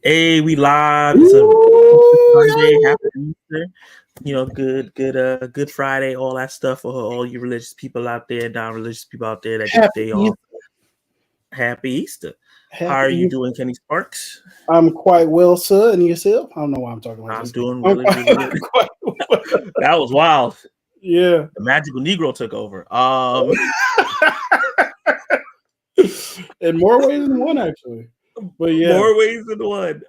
Hey, we live. It's a Ooh, Sunday. Happy Easter. Good Friday. All that stuff for all you religious people out there, non-religious people out there that get the happy day off. Easter. Happy Easter. How Happy are you Easter. doing, Kenny Sparks? I'm quite well, sir. And yourself? I don't know why I'm talking like I'm this. doing I'm really, quite, really good. quite well. That was wild. Yeah. The magical Negro took over. In more ways than one, actually. But yeah. More ways than one.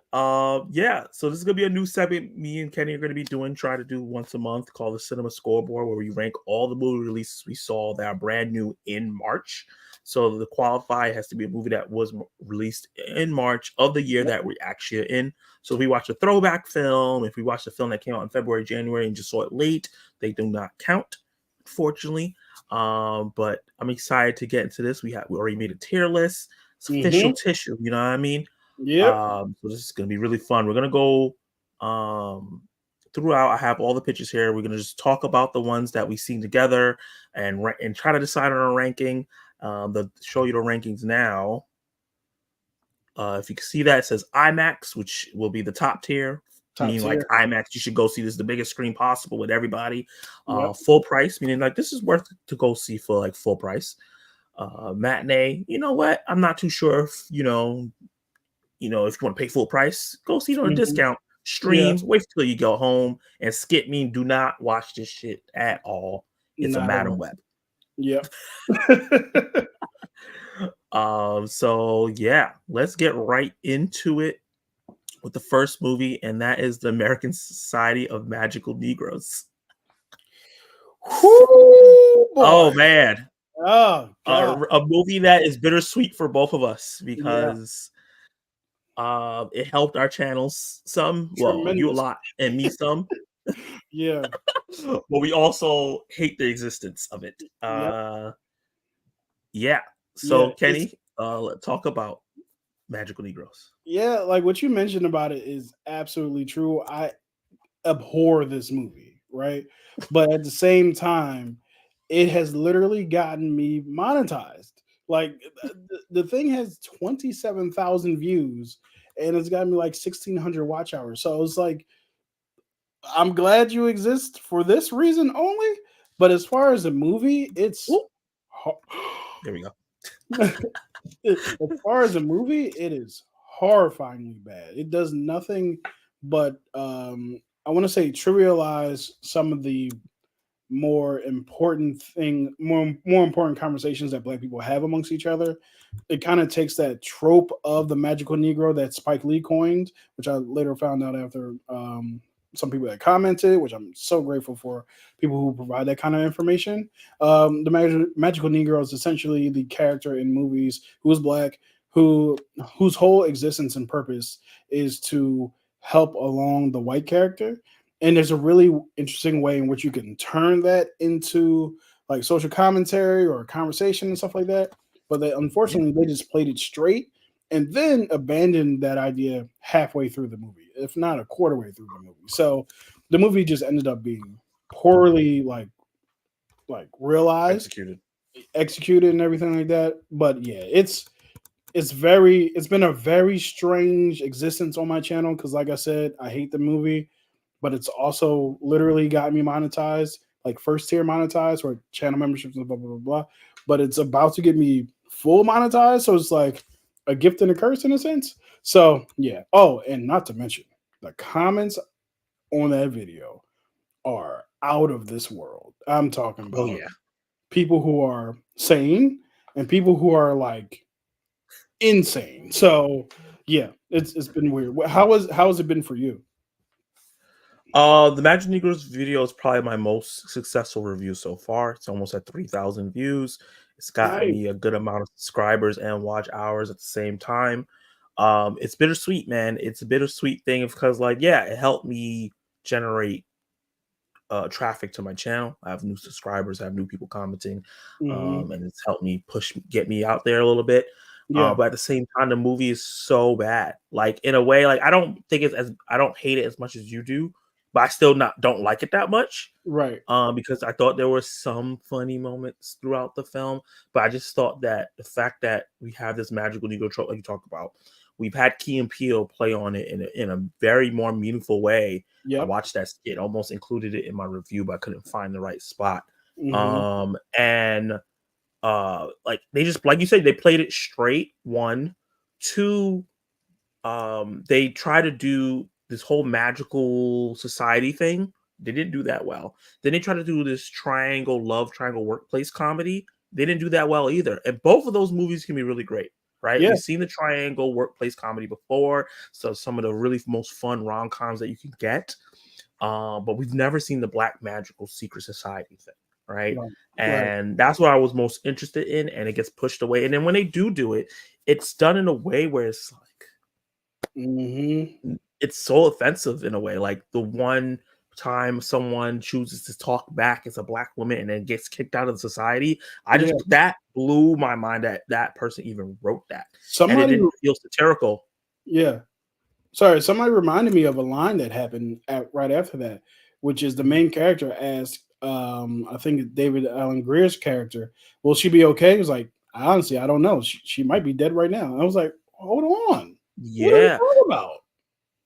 Yeah. So this is gonna be a new segment. Me and Kenny are gonna be doing. Try to do once a month called the Cinema Scoreboard, where we rank all the movie releases we saw that are brand new in March. So the qualify has to be a movie that was released in March of the year that we actually are in. So if we watch a throwback film, if we watch a film that came out in February, January, and just saw it late, they do not count, unfortunately. But I'm excited to get into this. We already made a tier list. It's official tissue, you know what I mean? Yep. So this is gonna be really fun. We're gonna go throughout. I have all the pictures here. We're gonna just talk about the ones that we've seen together and try to decide on a ranking. Show you the rankings now. If you can see that, it says IMAX, which will be the top tier. Top Meaning like tier. IMAX, you should go see this the biggest screen possible with everybody. Yep. Full price, meaning like this is worth to go see for like full price. Matinee, you know what? I'm not too sure if if you want to pay full price, go see it on a discount. Yeah. Streams, wait till you go home and skip me. Do not watch this shit at all. It's a Not at Madam all. Web. Yep. So yeah, let's get right into it with the first movie, and that is the American Society of Magical Negroes. Whoo, Oh boy. man, Oh, God. a movie that is bittersweet for both of us Yeah. because it helped our channels some. Well, you a Tremendous. lot and me some. Yeah. But we also hate the existence of it. Yep. Yeah. So Yeah. It's Kenny, let's talk about Magical Negroes. Yeah, like what you mentioned about it is absolutely true. I abhor this movie, right? But at the same time, it has literally gotten me monetized. Like the thing has 27,000 views and it's got me like 1,600 watch hours. So it's like, I'm glad you exist for this reason only. But as far as the movie, it's. Ooh, there we go. As far as a movie, it is horrifyingly bad. It does nothing but I want to say trivialize some of the more important conversations that Black people have amongst each other. It kind of takes that trope of the magical Negro that Spike Lee coined, which I later found out after some people that commented, which I'm so grateful for people who provide that kind of information. Magical Negro is essentially the character in movies who is Black, whose whole existence and purpose is to help along the white character. And there's a really interesting way in which you can turn that into like social commentary or conversation and stuff like that. But unfortunately, they just played it straight and then abandoned that idea halfway through the movie, if not a quarter way through the movie. So the movie just ended up being poorly realized, executed, and everything like that. But yeah, it's been a very strange existence on my channel because, like I said, I hate the movie, but it's also literally got me monetized, like first tier monetized or channel memberships and blah blah blah blah. But it's about to get me full monetized, so it's like a gift and a curse in a sense. So yeah. Oh, and not to mention the comments on that video are out of this world. I'm talking Oh about yeah. people who are sane and people who are like insane. So yeah, it's been weird. How has it been for you? The Magic Negroes video is probably my most successful review so far. It's almost at 3,000 views. It's gotten Nice. me a good amount of subscribers and watch hours at the same time. It's bittersweet, man. It's a bittersweet thing because, like, yeah, it helped me generate traffic to my channel. I have new subscribers, I have new people commenting, Hmm. and it's helped me get me out there a little bit. Yeah. But at the same time, the movie is so bad. Like in a way, like I don't hate it as much as you do. but I still not don't like it that much. Right. Because I thought there were some funny moments throughout the film, but I just thought that the fact that we have this magical Negro trope, like you talked about, we've had Key and Peele play on it in a very more meaningful way. I Yep. watched that skit, almost included it in my review, but I couldn't find the right spot. Hmm. And like they just like you said, they played it straight. One, two, they try to do this whole magical society thing. They didn't do that well. Then they try to do this triangle love triangle workplace comedy. They didn't do that well either. And both of those movies can be really great, right? Yeah. We've seen the triangle workplace comedy before, so some of the really most fun rom-coms that you can get. But we've never seen the black magical secret society thing, right? Right. Right. And that's what I was most interested in, and it gets pushed away. And then when they do it, it's done in a way where it's like Hmm. it's so offensive in a way. Like the one time someone chooses to talk back as a black woman and then gets kicked out of society, I just Yeah. that blew my mind that that person even wrote that, and it Somebody. didn't feel satirical. Yeah. Sorry. Somebody reminded me of a line that happened right after that, which is the Mhm. main character asked, I think David Allen Greer's character, "Will she be okay?" He was like, "Honestly, I don't know. She might be dead right now." And I was like, "Hold on. What are you Yeah, talking about?"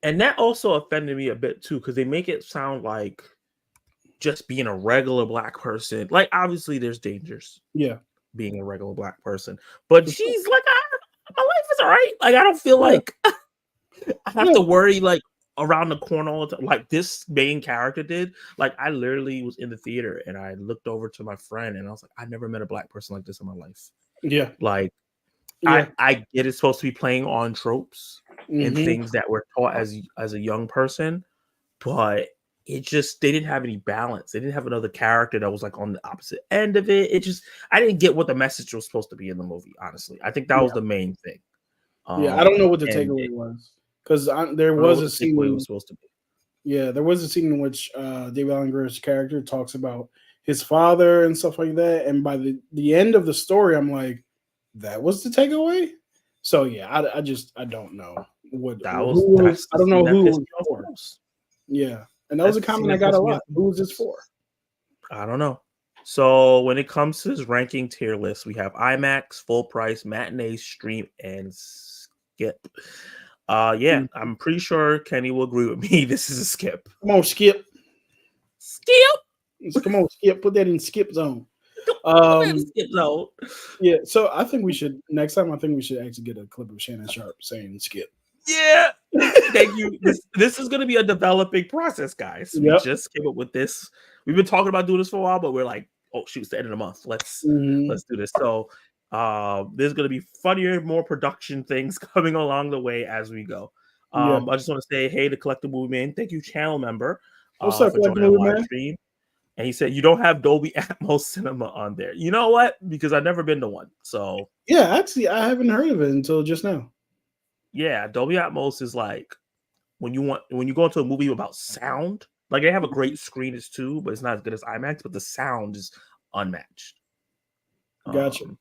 and that also offended me a bit too because they make it sound like just being a regular black person. Like obviously, there's dangers Yeah. being a regular black person, but For sure. she's like, my life is all right. Like I don't feel Yeah. like I have Yeah. to worry like around the corner all the time, like this main character did. Like I literally was in the theater and I looked over to my friend and I was like, I never met a black person like this in my life. Yeah. Like Yeah. I get it's supposed to be playing on tropes and Hmm. things that were taught as a young person, but it just they didn't have any balance. They didn't have another character that was like on the opposite end of it. It just I didn't get what the message was supposed to be in the movie. Honestly, I think that was Yeah. the main thing. Yeah. I don't know what the And takeaway it, was because there I don't know was what a the takeaway was scene. supposed to be. Yeah, there was a scene in which David Allen Greer's character talks about his father and stuff like that. And by the end of the story, I'm like, that was the takeaway. So yeah, I don't know I The don't scene know that who it pissed was me off the for. most. Yeah, and that was That's a the scene comment I that got a pissed me lot. off the Who was this most. for? I don't know. So when it comes to his ranking tier list, we have IMAX, full price, matinee, stream, and skip. Yeah, Mm. I'm pretty sure Kenny will agree with me. This is a skip. Come on, Skip. Skip. Come on, Skip. Put that in Skip zone. Put that in Um, skip zone. yeah. So I think we should next time. I think we should actually get a clip of Shannon Sharp saying Skip. Yeah. Thank you. This is gonna be a developing process, guys. We Yep. just came up with this. We've been talking about doing this for a while, but we're like, oh shoot, it's the end of the month. Hmm. Let's do this. So there's gonna be funnier, more production things coming along the way as we go. Yeah. I just want to say hey to Collective Movie Man. Thank you, channel member, What's up, for Collective joining our Movie live Man? stream. And he said, you don't have Dolby Atmos cinema on there. You know what? Because I've never been to one. So Yeah, actually, I haven't heard of it until just now. yeah, Dolby Atmos is like when you go into a movie about sound, like they have a great screen too, but it's not as good as IMAX, but the sound is unmatched. Gotcha. Um,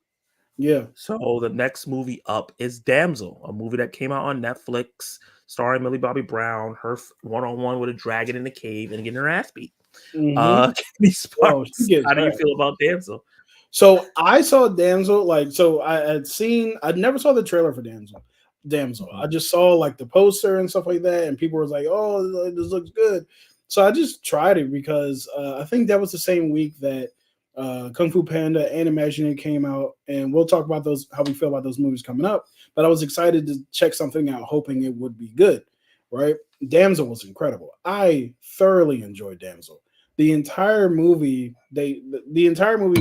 Yeah. so the next movie up is Damsel, a movie that came out on Netflix, starring Millie Bobby Brown, her one-on-one with a dragon in the cave and getting her ass beat. Hmm. Kenny Oh, she Sparks, gets how do her. you feel about Damsel? So I saw Damsel, so I had seen, I never saw the trailer for Damsel. Damsel. I Mhm. just saw like the poster and stuff like that, and people were like, "Oh, this looks good." So I just tried it because I think that was the same week that Kung Fu Panda and Imagineer came out, and we'll talk about those how we feel about those movies coming up. But I was excited to check something out, hoping it would be good. Right? Damsel was incredible. I thoroughly enjoyed Damsel. The entire movie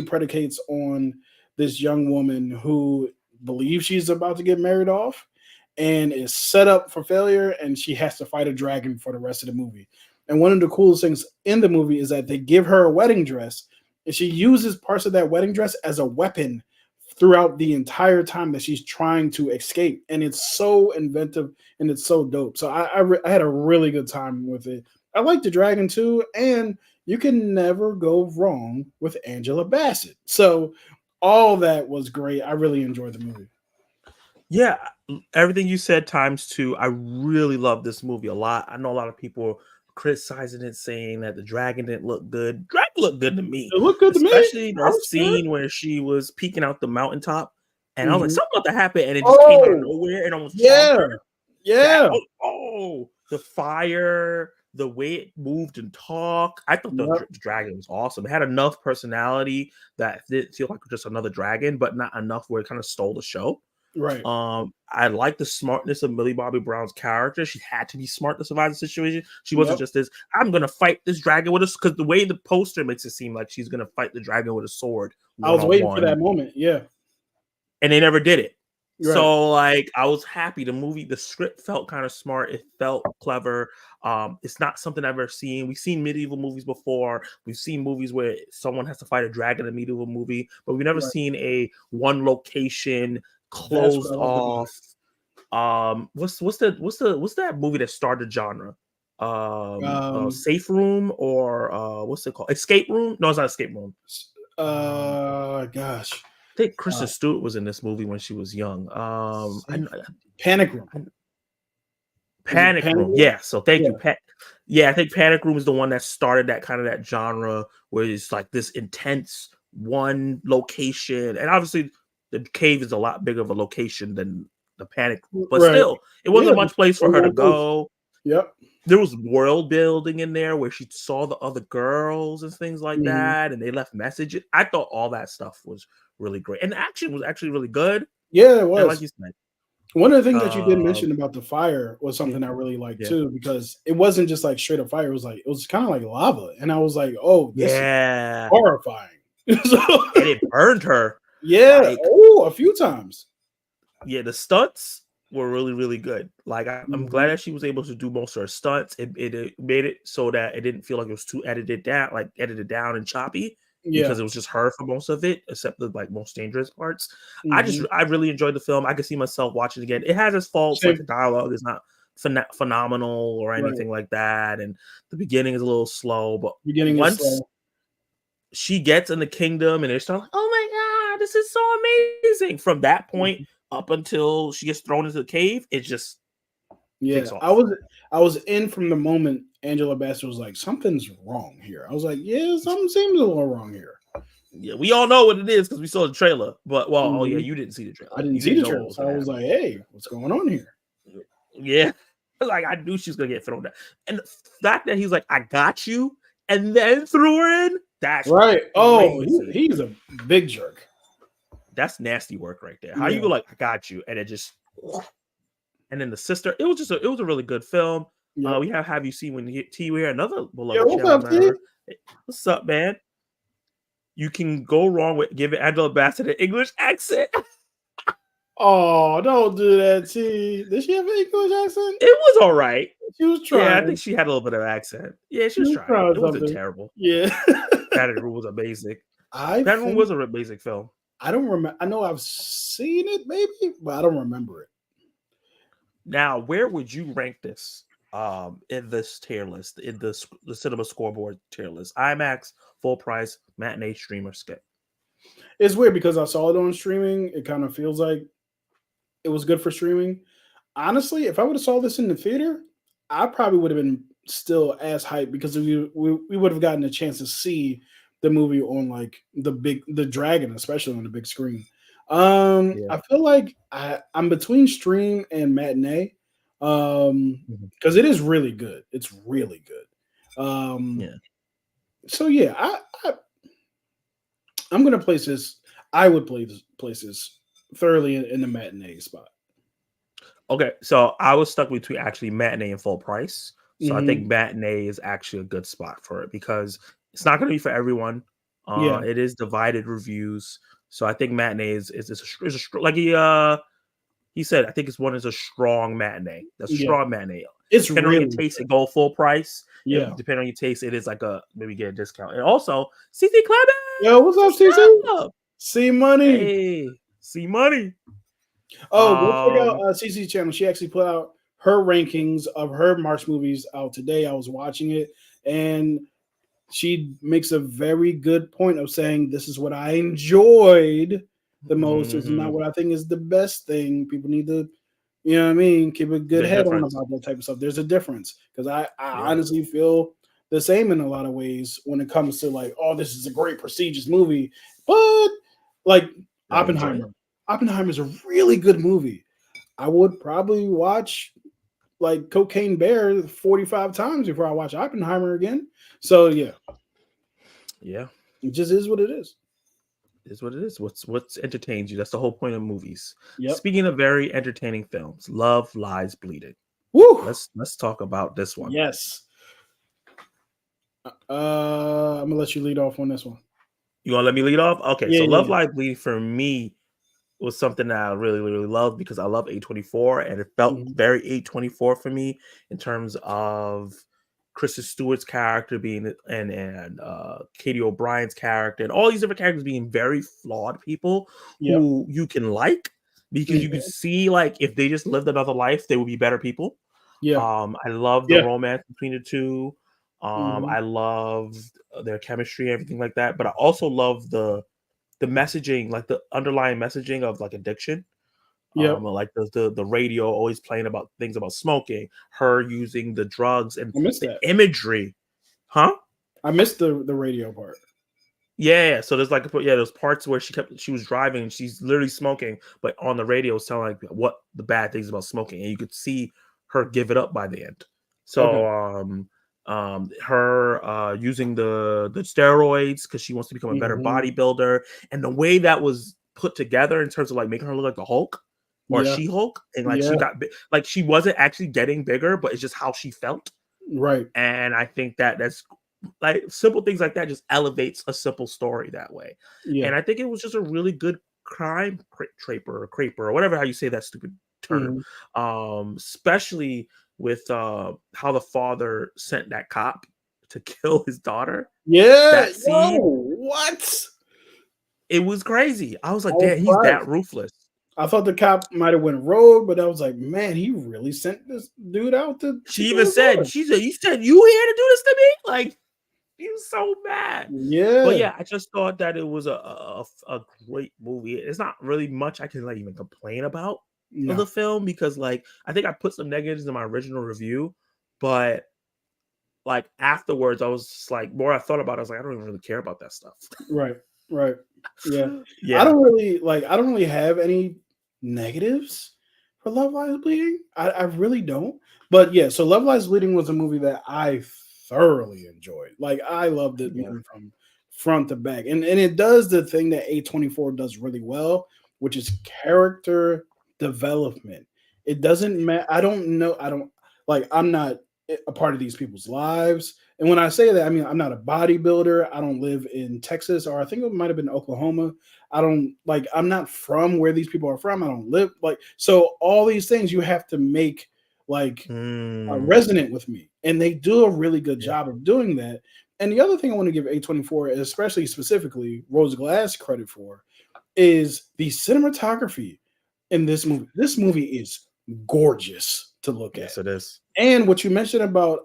predicates on this young woman who believes she's about to get married off and is set up for failure, and she has to fight a dragon for the rest of the movie. And one of the coolest things in the movie is that they give her a wedding dress, and she uses parts of that wedding dress as a weapon throughout the entire time that she's trying to escape. And it's so inventive and it's so dope. So I had a really good time with it. I like the dragon too, and you can never go wrong with Angela Bassett. So all that was great. I really enjoyed the movie. Yeah, everything you said times two. I really love this movie a lot. I know a lot of people criticizing it, saying that the dragon didn't look good. Dragon looked good to me, It looked good to me. especially I that was scene where she was peeking out the mountaintop, and I was like, Mhm. something about to happen, and it just came out of Oh, nowhere and almost chomped yeah, her. That yeah, the fire, the way it moved and talked. I thought yep, the dragon was awesome. It had enough personality that it didn't feel like just another dragon, but not enough where it kind of stole the show. right, I like the smartness of Millie Bobby Brown's character. She had to be smart to survive the situation. She wasn't yep. just this, I'm gonna fight this dragon with us, because the way the poster makes it seem like she's gonna fight the dragon with a sword I one was on waiting for one, that moment. Yeah, and they never did it. right, So like I was happy. The script felt kind of smart. It felt clever. It's not something I've ever seen. We've seen medieval movies before. We've seen movies where someone has to fight a dragon in a medieval movie, but we've never right. seen a one location That's what closed I loved about off. it. What's that movie that started genre? Um, Safe Room, or what's it called? Escape Room? No, it's not Escape Room. gosh, I think Kristen uh, Stewart was in this movie when she was young. Safe Panic Room. Is it Panic Panic Room. Room? Yeah. So thank Yeah. you, Pat. Yeah, I think Panic Room is the one that started that kind of that genre where it's like this intense one location, and obviously the cave is a lot bigger of a location than the Panic Room, but Right. still, it Yeah. wasn't much place for Very her to well placed. go. Yep. There was world building in there where she saw the other girls and things like Mhm. that, and they left messages. I thought all that stuff was really great, and the action was actually really good. Yeah, it And like was. you said, One of the things that you did um, mention about the fire was yeah, something I really liked yeah, too, because it wasn't just like straight up fire. It was kind of like lava, and I was like, "Oh, this is yeah, horrifying." So, and it burned her. yeah. Like, Oh, a few times. yeah, the stunts were really, really good. Like, I'm glad Mhm. that she was able to do most of her stunts. It made it so that it didn't feel like it was too edited down and choppy, Yeah. because it was just her for most of it, except the like most dangerous parts. Mhm. I really enjoyed the film. I could see myself watching it again. It has its faults, like the Same. dialogue is not phenomenal or Right. anything like that, and the beginning is a little slow. But Beginning is once slow. she gets in the kingdom and they start like, oh my god, this is so amazing. From that point Mhm. up until she gets thrown into the cave, it just Yeah, takes off. I was in from the moment Angela Bassett was like, "Something's wrong here." I was like, "Yeah, something seems a little wrong here." Yeah, we all know what it is because we saw the trailer. But well, oh yeah, Mhm. you didn't see the trailer. I didn't You see didn't the know what trailer, was so I gonna was happen. like, "Hey, what's going on here?" Yeah. Like I knew she was gonna get thrown down. And the fact that he's like, I got you, and then threw her in, that's Right. Oh, crazy. he's a big jerk. That's nasty work right there. How you Yeah. go like, I got you, and it just and then the sister. It was a really good film. Yep. We have you seen when T, we another Yo, beloved what's channel up, T? member. Hey, what's up, man? You can go wrong with giving Angela Bassett an English accent. Oh, don't do that, T. Did she have an English accent? It was all right. She was Yeah, I think trying. she had a little bit of accent. Yeah, she She was was trying. trying It wasn't something. terrible. Yeah. Panic Room was amazing. I Panic Room think was a basic film. I don't remember. I know I've seen it, maybe, but I don't remember it. Now, where would you rank this in this tier list, in the cinema scoreboard tier list? IMAX, full price, matinee, streamer, skip. It's weird because I saw it on streaming. It kind of feels like it was good for streaming. Honestly, if I would have saw this in the theater, I probably would have been still as hyped because we would have gotten a chance to see the movie on like the dragon, especially on the big screen. Yeah. I feel like I'm between stream and matinee. Mhm. Because it is really good. It's really good. Yeah. So yeah, I'm gonna place this. I would place this thoroughly in the matinee spot. Okay, so I was stuck between actually matinee and full price. So I think Hmm. matinee is actually a good spot for it because it's not going to be for everyone. Yeah, It is divided reviews, so I think matinee like he said. I think it's one is a strong matinee. That's a yeah, strong matinee. it's Depending on your really taste, good. it go full price. If Yeah. depending on your taste, it is like a maybe get a discount. And also, CC Yo, what's up, Clemens, CC? what's up? C Money. Hey, see money. Oh, go check out Um, CC's channel. She actually put out her rankings of her March movies out today. I was watching it, and she makes a very good point of saying this is what I enjoyed the most. It's not mhm. what I think is the best thing. People need to You know what I mean? Keep a good Big head on difference. about that type of stuff. There's a difference because I Yeah. honestly feel the same in a lot of ways when it comes to like, oh, this is a great prestigious movie, but like Did I enjoy it? Oppenheimer. Oppenheimer is a really good movie. I would probably watch like Cocaine Bear 45 times before I watch Oppenheimer again. So yeah, Yeah. it just is what it is. Is what it is. What's entertains you. That's the whole point of movies. Yep. Speaking of very entertaining films, Love Lies Bleeding. Woo. Let's talk about this one. Yes. I'm gonna let you lead off on this one. You want to let me lead off? Okay, Yeah, so yeah, Love yeah. Lies Bleeding for me was something that I really, really loved because I love A24 and it felt Mhm. very A24 for me in terms of Kristen Stewart's character being and Katie O'Brien's character and all these different characters being very flawed people Yep. who you can like because you can Mhm. see like if they just lived another life, they would be better people. Yeah. I love the Yeah. romance between the two. Mhm. I love their chemistry, everything like that. But I also love the messaging, like the underlying messaging of like addiction. Yep. Like the radio always playing about things about smoking, her using the drugs and I missed the that. imagery, huh? I missed the radio part. Yeah, so there's like there's parts where she was driving and she's literally smoking, but on the radio it's telling like what the bad things about smoking, and you could see her give it up by the end. Okay. So her using the steroids because she wants to become a better Mhm. bodybuilder, and the way that was put together in terms of like making her look like the Hulk or Yeah. She Hulk, and like Yeah. like she wasn't actually getting bigger, but it's just how she felt, Right. and I think that that's like simple things like that just elevates a simple story that way. Yeah. And I think it was just a really good crime traper or creeper or whatever how you say that stupid term. Mhm. Especially with how the father sent that cop to kill his daughter. Yeah. That Yo, scene, what? it was crazy. I was I like, was damn, he's that surprised. ruthless. I thought the cop might have went rogue, but I was like, man, he really sent this dude out to She kill even his said, daughter. she said, you said you here to do this to me? Like, he was so mad. But Yeah. yeah, I just thought that it was a great movie. It's not really much I can like even complain about of No. the film because like I think I put some negatives in my original review, but like afterwards I was just like more I thought about it, I was like, I don't even really care about that stuff. Right. Right. Yeah. Yeah. I don't really have any negatives for Love Lies Bleeding. I really don't. But yeah, so Love Lies Bleeding was a movie that I thoroughly enjoyed. Like I loved it Yeah. movie from front to back. And it does the thing that A24 does really well, which is character development. It doesn't matter. I don't like I'm not a part of these people's lives. And when I say that, I mean I'm not a bodybuilder. I don't live in Texas, or I think it might have been Oklahoma. I don't like. I'm not from where these people are from. I don't live like so. All these things you have to make like Mm, resonant with me, and they do a really good yeah. job of doing that. And the other thing I want to give A24, especially specifically Rose Glass credit for, is the cinematography in this movie. This movie is gorgeous to look at. Yes, it is. And what you mentioned about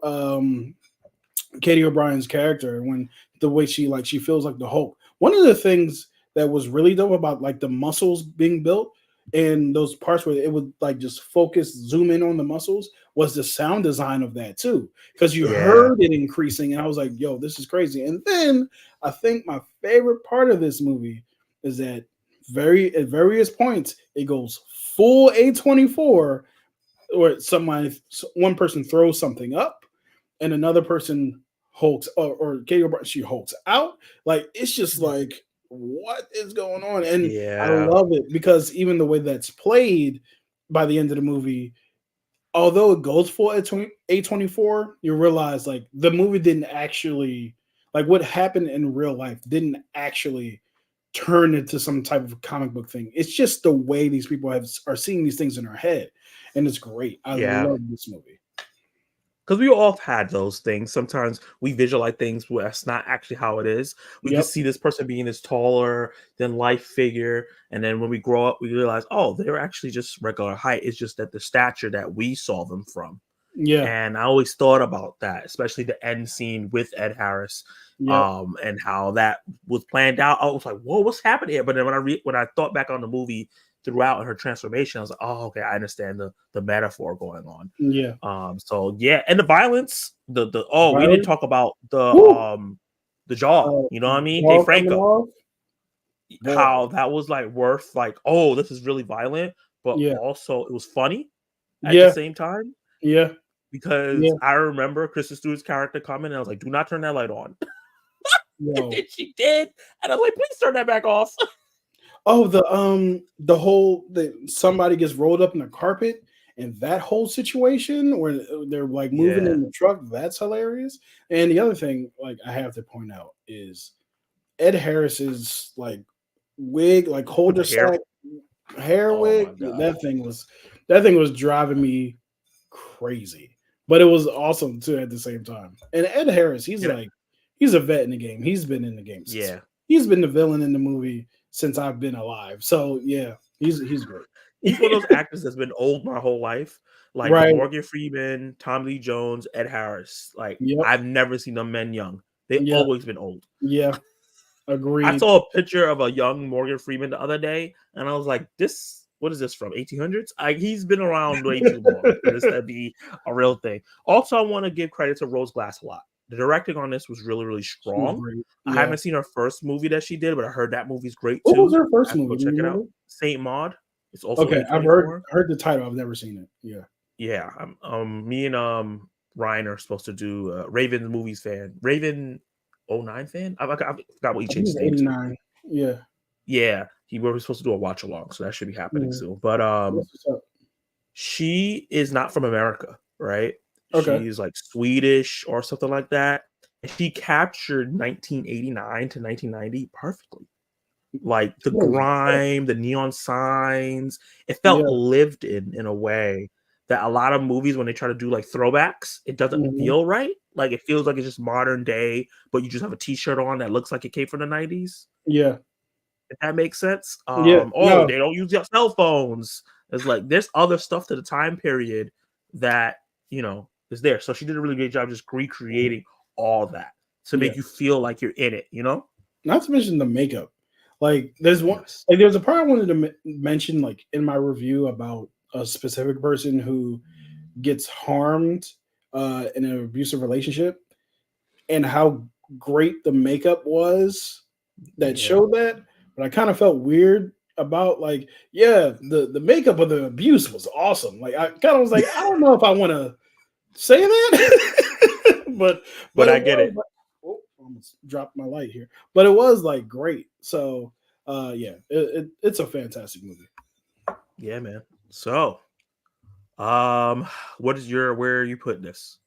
Katie O'Brien's character when the way she feels like the Hulk. One of the things that was really dope about like the muscles being built and those parts where it would like just focus, zoom in on the muscles was the sound design of that too. Because you Yeah. heard it increasing, and I was like, yo, this is crazy. And then I think my favorite part of this movie is that at various points it goes full A24 or one person throws something up and another person hulks or Katie O'Brien, she hulks out. Like it's just like what is going on? And I Yeah. love it because even the way that's played by the end of the movie, although it goes for A24, you realize like the movie didn't actually like what happened in real life didn't actually turn into some type of comic book thing. It's just the way these people are seeing these things in their head, and it's great. I Yeah. love this movie. Because we all had those things. Sometimes we visualize things where that's not actually how it is. We could Yep. see this person being this taller than life figure, and then when we grow up, we realize, oh, they're actually just regular height. It's just that the stature that we saw them from. Yeah. And I always thought about that, especially the end scene with Ed Harris, Yep. and how that was planned out. I was like, whoa, what's happening here? But then when I thought back on the movie throughout in her transformation. I was like, oh, okay, I understand the metaphor going on. Yeah. So yeah, and the violence, the we didn't Violence. talk about Woo! the jaw. You know what I mean? Dave Ball coming Franco, off. how Boy. that was like worth like, oh, this is really violent, but Yeah. also it was funny at the Yeah. same time Yeah. because Yeah. I remember Kristen Stewart's character coming and I was like, do not turn that light on. And Yo. then she did, and I was like, please turn that back off. Oh, the whole somebody gets rolled up in the carpet and that whole situation where they're like moving Yeah, in the truck, that's hilarious. And the other thing, like I have to point out, is Ed Harris's like wig, like with holder the hair. sack hair Oh wig. my god. That thing was driving me crazy. But it was awesome too at the same time. And Ed Harris, You know, he's a vet in the game. He's been in the game since yeah. he's been the villain in the movie since I've been alive. So yeah, he's great. He's one of those actors that's been old my whole life. Like Right. Morgan Freeman, Tom Lee Jones, Ed Harris. Like Yep. I've never seen them men young. They Yeah. always been old. Yeah. I Agreed. saw a picture of a young Morgan Freeman the other day, and I was like, "This, what is this from 1800s?" He's been around way too long for this to be a real thing. Also, I want to give credit to Rose Glass a lot. The directing on this was really, really She was strong. great. I Yeah. haven't seen her first movie that she did, but I heard that movie's great What was too. her I first have to go movie? Do you check it out. remember? Saint Maud. It's also Okay, I've A24. heard the title. I've never seen it. Yeah. Yeah, me and Ryan are supposed to do Raven the movies fan. Raven 09 fan. I forgot what he I think changed it's his name to. 89. Yeah. Yeah, we were supposed to do a watch along, so that should be happening Yeah. soon. But That's what's up. she is not from America, right? Okay. She's like Swedish or something like that. And she captured 1989 to 1990 perfectly. Like the grime, the neon signs, it felt Yeah. lived in a way that a lot of movies, when they try to do like throwbacks, it doesn't Mhm. feel right. Like it feels like it's just modern day, but you just have a t-shirt on that looks like it came from the 90s. Yeah. If that makes sense. Yeah. Oh, No. they don't use their cell phones. It's like there's other stuff to the time period that is there. So she did a really great job just recreating all that to Yeah. make you feel like you're in it, Not to mention the makeup. Like there's one Yes. like there's a part I wanted to mention like in my review about a specific person who gets harmed in an abusive relationship and how great the makeup was that Yeah. showed that. But I kind of felt weird about like, yeah, the makeup of the abuse was awesome. Like I kind of was like, I don't know if I want to say that, but I it get was it. like, oh, I almost dropped my light here. But it was like great. So yeah, it's a fantastic movie. Yeah, man. So, where are you putting this?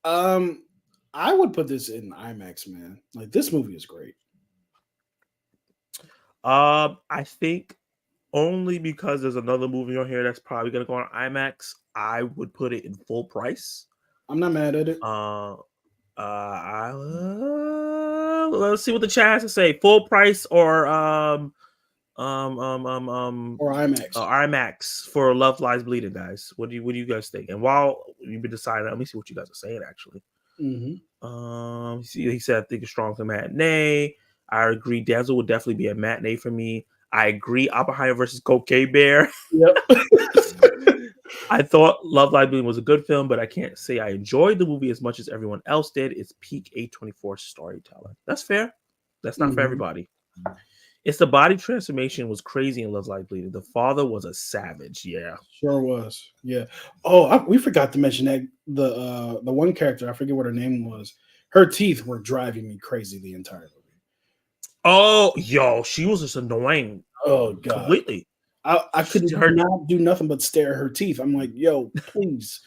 I would put this in IMAX, man. Like this movie is great. I think only because there's another movie on here that's probably gonna go on IMAX, I would put it in full price. I'm not mad at it. Let's see what the chat has to say. Full price or Or IMAX. IMAX for Love Lies Bleeding, guys. What do you guys think? And while you've been deciding, let me see what you guys are saying actually. He said I think it's strong to matinee. I agree. Denzel would definitely be a matinee for me. I agree. Oppenheimer versus Cocaine Bear. Yep. I thought Love Lies Bleeding was a good film, but I can't say I enjoyed the movie as much as everyone else did. It's peak A24 storytelling. That's fair. That's not for everybody. It's the body transformation was crazy in Love Lies Bleeding. The father was a savage. Yeah, Sure was. Yeah. Oh, we forgot to mention that the one character, I forget what her name was. Her teeth were driving me crazy the entire movie. Oh, yo, she was just annoying. Oh god, completely. I could not do nothing but stare at her teeth. I'm like, yo, please.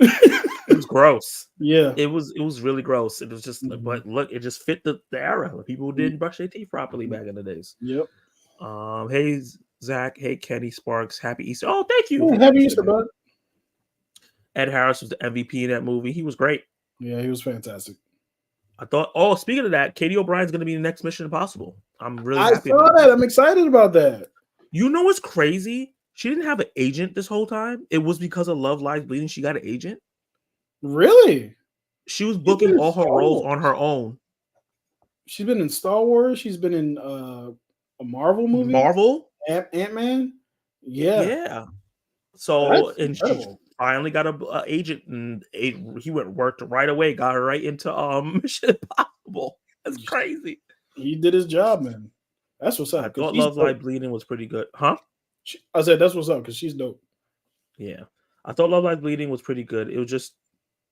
It was gross. Yeah, it was really gross. It was just, but look, it just fit the era. People didn't brush their teeth properly back in the days. Yep. Hey Zach. Hey Kenny Sparks. Happy Easter. Oh, thank you. Yeah, happy Easter, bud. Ed Harris was the MVP in that movie. He was great. Yeah, he was fantastic. I thought. Oh, speaking of that, Katie O'Brien's going to be the next Mission Impossible. I'm really happy. I saw that. I'm excited about that. You know what's crazy? She didn't have an agent this whole time. It was because of Love Lies Bleeding. She got an agent. Really? She was booking all her roles on her own. She's been in Star Wars. She's been in a Marvel movie. Marvel? Ant-Man. Yeah. So That's and she incredible. finally got a agent, and he worked right away, got her right into Mission Impossible. That's crazy. He did his job, man. That's what's I up because thought she's Love dope. Live Bleeding was pretty good, huh? I said that's what's up because she's dope. Yeah, I thought Love Live Bleeding was pretty good. It was just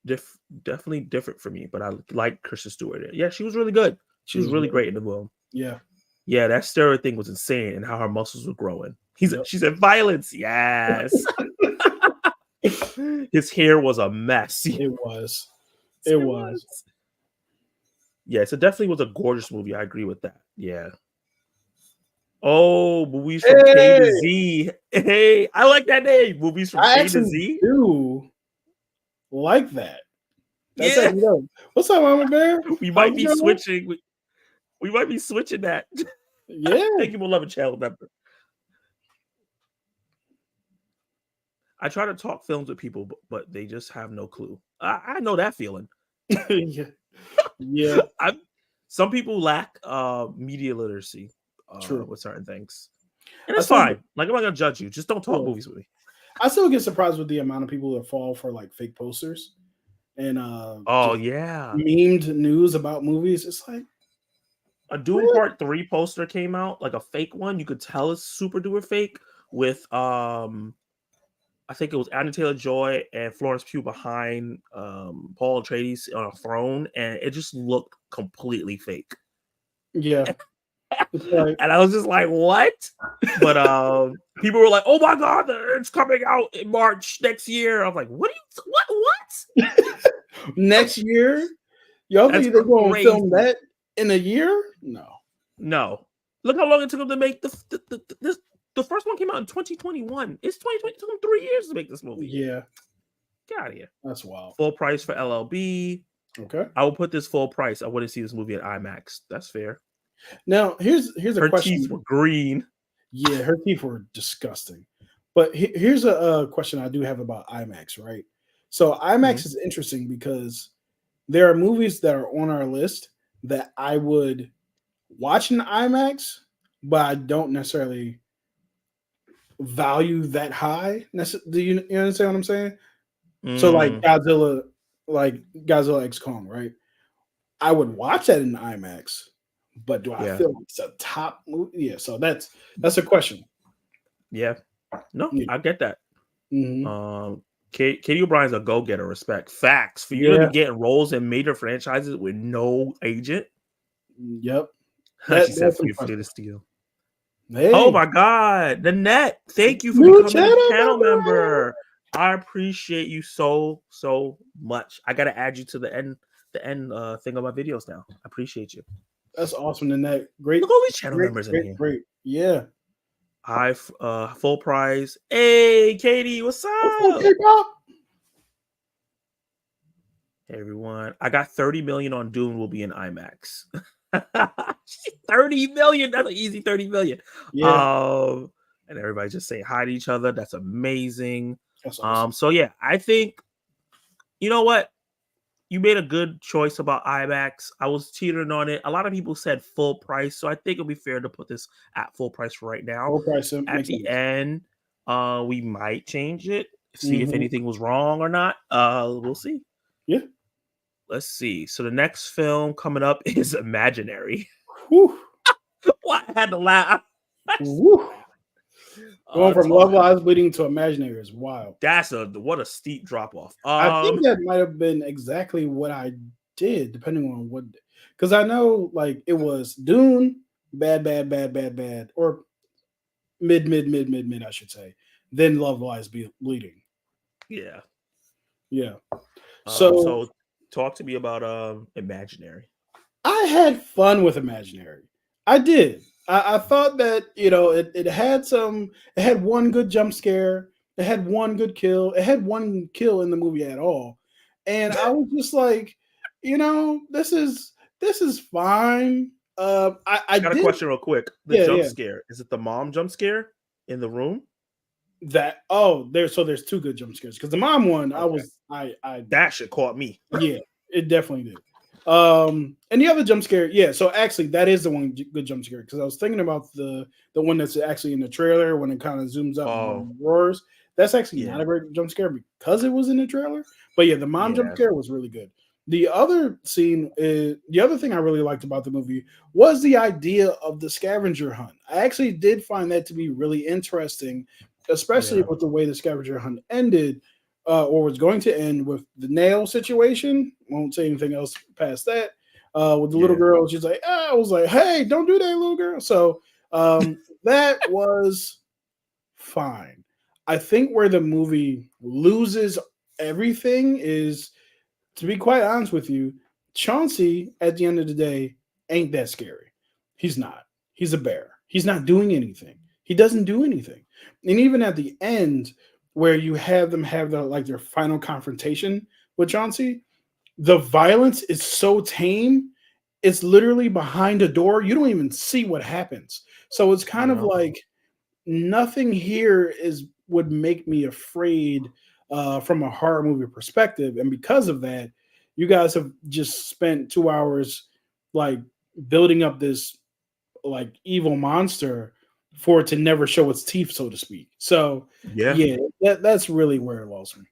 definitely different for me, but I like Kristen Stewart. Yeah, she was really good. She She was was really really great in good. the film. Yeah. Yeah, that steroid thing was insane, and how her muscles were growing. Yep. She said violence. Yes. His hair was a mess. It was. It It was. was. Yeah, so definitely was a gorgeous movie. I agree with that. Yeah. Oh, movies from K to Hey, Z. Hey, I like that name. Movies from I K to actually Z. do like that. That's Yeah, actually dope. What's up, Mama Bear? we How's might it be going? switching. We might be switching that. Yeah. Thank you, beloved channel member. I try to talk films with people, but they just have no clue. I know that feeling. Yeah. Yeah. I Some people lack media literacy True. with certain things, and I it's still, fine. Like I'm not gonna judge you. Just don't talk yeah. movies with me. I still get surprised with the amount of people that fall for like fake posters and Oh just yeah, memed news about movies. It's like, a Doom really? Part 3 poster came out, like a fake one. You could tell it's super duper fake with I think it was Anna Taylor Joy and Florence Pugh behind Paul Atreides on a throne, and it just looked completely fake. Yeah. It's like, And I was just like, what? But people were like, oh my god, it's coming out in March next year. I'm like, what? next year, y'all That's think they're going to film crazy. that in a year? No. No. Look how long it took them to make the first one came out in 2021. It's 2020. It took them 3 years to make this movie. Yeah. Get out of here. That's wild. Full price for LLB. Okay. I will put this full price. I wouldn't see this movie at IMAX. That's fair. Now, here's a Her teeth question. were green. Yeah, her teeth were disgusting. But here's a question I do have about IMAX, right? So IMAX is interesting because there are movies that are on our list that I would watch in IMAX, but I don't necessarily value that high. Do you understand what I'm saying? So Mm, like Godzilla X Kong, right? I would watch that in IMAX, but do I yeah. feel like it's a top movie? Yeah, so that's a question. Yeah. No, Yeah. I get that. Mhm. Katie O'Brien's a go-getter, respect. Facts. For you to be Yeah. getting roles in major franchises with no agent. Yep. She said That's free to impressive. steal. Oh Hey, my god. Nanette, thank you for new becoming a channel channel member. member. I appreciate you so much. I gotta add you to the end thing of my videos now. I appreciate you. That's awesome. And that great, Look at all these channel great, members in great, here. great. Yeah. I full price. Hey Katie, what's What's up, up? K-pop? Hey everyone. I got 30 million on Dune will be in IMAX. 30 million. That's an easy 30 million. Yeah, And everybody just saying hi to each other. That's amazing. that's awesome. So yeah, I think you know what? You made a good choice about IMAX. I was teetering on it. A lot of people said full price, so I think it'll be fair to put this at full price for right now. Full price At makes the sense. end, we might change it, see if Hmm. anything was wrong or not. We'll see. Yeah. Let's see. So the next film coming up is Imaginary. Whew. What? I had to laugh. Whew. Going It's from Love hard. Lies Bleeding to Imaginary is wild. That's what a steep drop off. I think that might have been exactly what I did, depending on what. Because I know, like, it was Dune, bad, bad, bad, bad, bad, or mid, mid, mid, mid, mid, I should say. Then Love Lies Bleeding. Yeah. Yeah. So So talk to me about Imaginary. I had fun with Imaginary. I did. I thought that it had one good jump scare, it had one good kill, it had one kill in the movie at all, and I was just like, this is fine. I Got a did, question real quick. The yeah, jump yeah. scare, is it the mom jump scare in the room? There's two good jump scares because the mom one Okay. I That shit caught me. yeah, it definitely did. And the other jump scare, yeah. So actually, that is the one good jump scare because I was thinking about the one that's actually in the trailer when it kind of zooms up Oh, and roars. That's actually not yeah, a great jump scare because it was in the trailer. But yeah, the mom jump yeah, scare was really good. The other scene is the other thing I really liked about the movie was the idea of the scavenger hunt. I actually did find that to be really interesting, especially yeah, with the way the scavenger hunt ended, or was going to end with the nail situation. Won't say anything else past that. With the little yeah, girl, she's like, I was like, hey, don't do that, little girl. So that was fine. I think where the movie loses everything is, to be quite honest with you, Chauncey at the end of the day ain't that scary. He's not. He's a bear. He's not doing anything. He doesn't do anything. And even at the end, where you have them have their final confrontation with Chauncey, the violence is so tame. It's literally behind a door. You don't even see what happens. So it's kind of yeah, like nothing here is would make me afraid from a horror movie perspective, and because of that, you guys have just spent 2 hours like building up this like evil monster for it to never show its teeth, so to speak. So yeah. yeah, that's really where it lost me.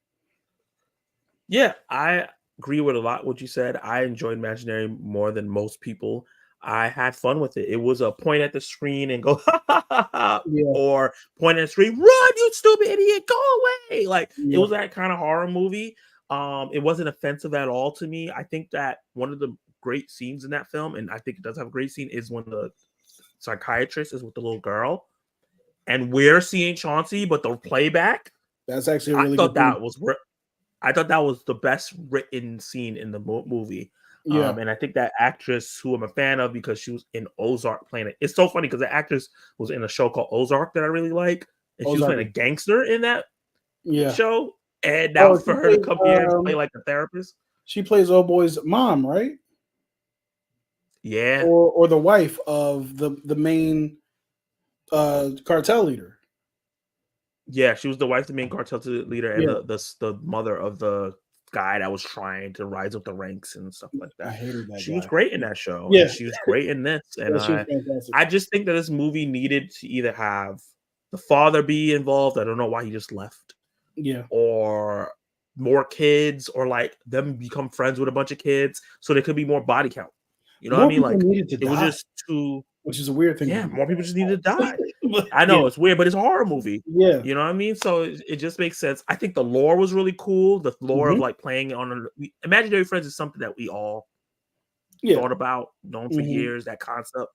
Yeah, I agree with a lot what you said. I enjoyed Imaginary more than most people. I had fun with it. It was a point at the screen and go ha ha ha ha, Yeah, or point at the screen, run, you stupid idiot, go away. Like it yeah, was that kind of horror movie. It wasn't offensive at all to me. I think that one of the great scenes in that film, and I think it does have a great scene, is when the psychiatrist is with the little girl, and we're seeing Chauncey, but the playback. that's actually a I really good thought thing. that was I thought that was the best written scene in the movie. Yeah, And I think that actress who I'm a fan of because she was in Ozark playing it. It's so funny because the actress was in a show called Ozark that I really like, and she was Ozark. playing a gangster in that Yeah. show. And now Oh, she for her to plays come here and play like a therapist, old boy's mom, right? yeah, Or the wife of the main cartel leader. yeah, she was the wife of the main cartel leader and Yeah, the mother of the guy that was trying to rise up the ranks and stuff like I that. hated that She was guy. great in that show, and Yeah, she was great in this. And yeah, she was fantastic. I just think that this movie needed to either have the father be involved. I don't know why he just left, Yeah, or more kids, or like them become friends with a bunch of kids, so there could be more body count. You know what I more mean? people Like needed to it was die, just too. which is a weird thing to Yeah, do. more people just need to die. But I yeah, know it's weird, but it's a horror movie. yeah, You know what I mean? So it just makes sense. I think the lore was really cool. The lore of hmm, like playing on Imaginary Friends is something that we all yeah, thought about, known for hmm, years, that concept.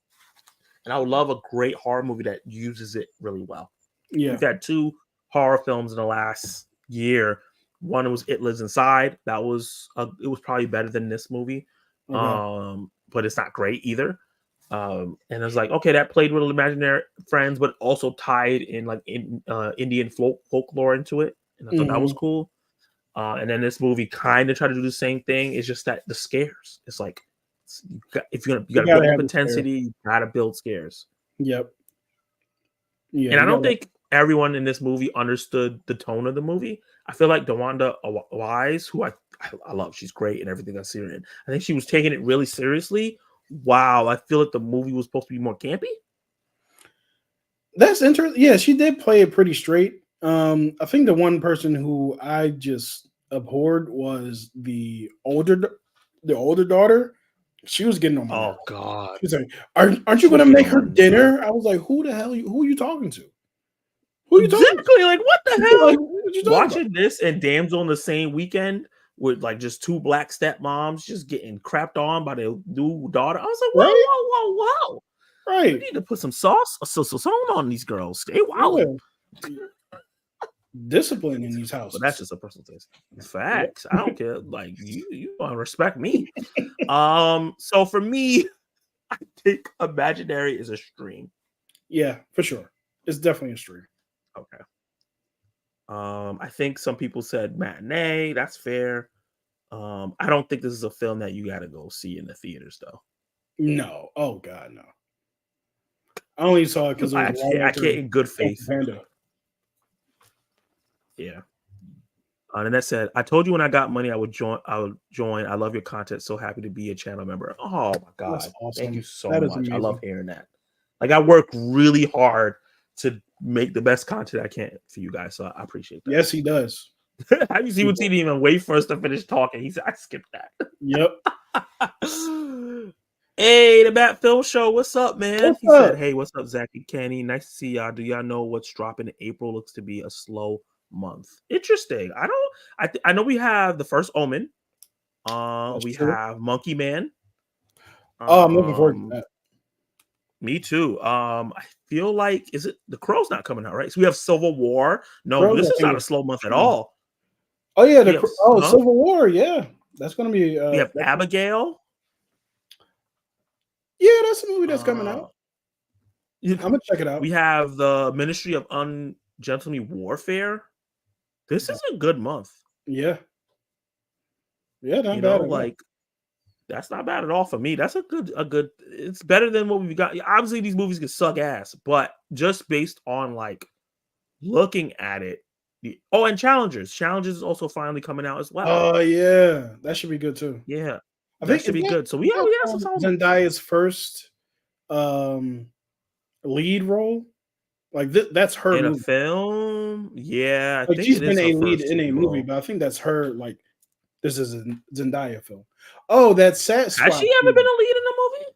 And I would love a great horror movie that uses it really well. yeah. We've had two horror films in the last year. One was It Lives Inside. That was it was probably better than this movie, Okay, but it's not great either. And it's like, okay, that played with imaginary friends, but also tied in like Indian folklore into it, and I thought that was hmm, cool. And then this movie kind of tried to do the same thing. It's just that the scares. It's like if you you got to build gotta up have the scare. intensity, you got to build scares. Yep, yeah, And I you don't gotta. think everyone in this movie understood the tone of the movie. I feel like DeWanda Wise, who I love, she's great in everything I see her in. I think she was taking it really seriously. Wow, I feel like the movie was supposed to be more campy. That's interesting. Yeah, she did play it pretty straight. I think the one person who I just abhorred was the older daughter. She was getting on my Oh nerves. God, She's like, "Aren't you she going was to getting make on her my nerve. dinner?" I was like, "Who the hell? Who are you talking to? Who are you talking Exactly. Like what the to?" Like, hell? what you talking about? Watching this and Damsel in the same weekend with like just two black stepmoms just getting crapped on by their new daughter. I was like, whoa, Right? whoa, whoa, whoa. You Right? need to put some sauce or so on these girls. Stay wilding. Yeah. Discipline in these But that's houses. just a personal taste. Yeah. Facts. I don't care. Like you gotta respect me. So for me, I think Imaginary is a stream. Yeah, for sure. It's definitely a stream. Okay. I think some people said matinee. That's fair. I don't think this is a film that you gotta go see in the theaters though. No. Oh God, no. I only saw it because it was right I after can't in good Kung Fu faith. Panda. Yeah. And that said, I told you when I got money, I would join. I would join. I love your content. So happy to be a channel member. Oh my That's God. Thank you awesome. so That is much. I love amazing. hearing that. Like I work really hard to make the best content I can for you guys. So I appreciate that. Yes, he does. Have you seen what he didn't even wait for us to finish talking? He said, I skipped that. Yep. Hey, the Bat Film Show. What's up, man? What's He said, up? hey, what's up, Zach and Kenny? Nice to see y'all. Do y'all know what's dropping in April? Looks to be a slow month. Interesting. I know we have The First Omen. That's We true. have Monkey Man. Oh, I'm looking forward to that. Me too. I feel like is it The Crow's not coming out, right? So we have Civil War. No, Crows, this I is think not a slow month at all. Oh yeah, We have Civil War. Yeah, that's gonna be. we have Abigail. Yeah, that's a movie that's coming out. Uh, I'm gonna check it out. we have the Ministry of Ungentlemanly Warfare. This is a good month. Yeah, yeah, not You bad know, at all. like that's not bad at all for me. That's a good. It's better than what we've got. Obviously, these movies can suck ass, but just based on like looking at it. And Challengers is also finally coming out as well. Oh yeah, that should be good too. Yeah, I that think should be good. So we have some solid movies. Zendaya's first lead role. Like that's her In a movie. film. Yeah, I Like think she's it been is a her lead first in a TV movie, role. but I think that's her. Like this is a Zendaya film. Oh, that Sasquatch. Has she ever been a lead in a movie?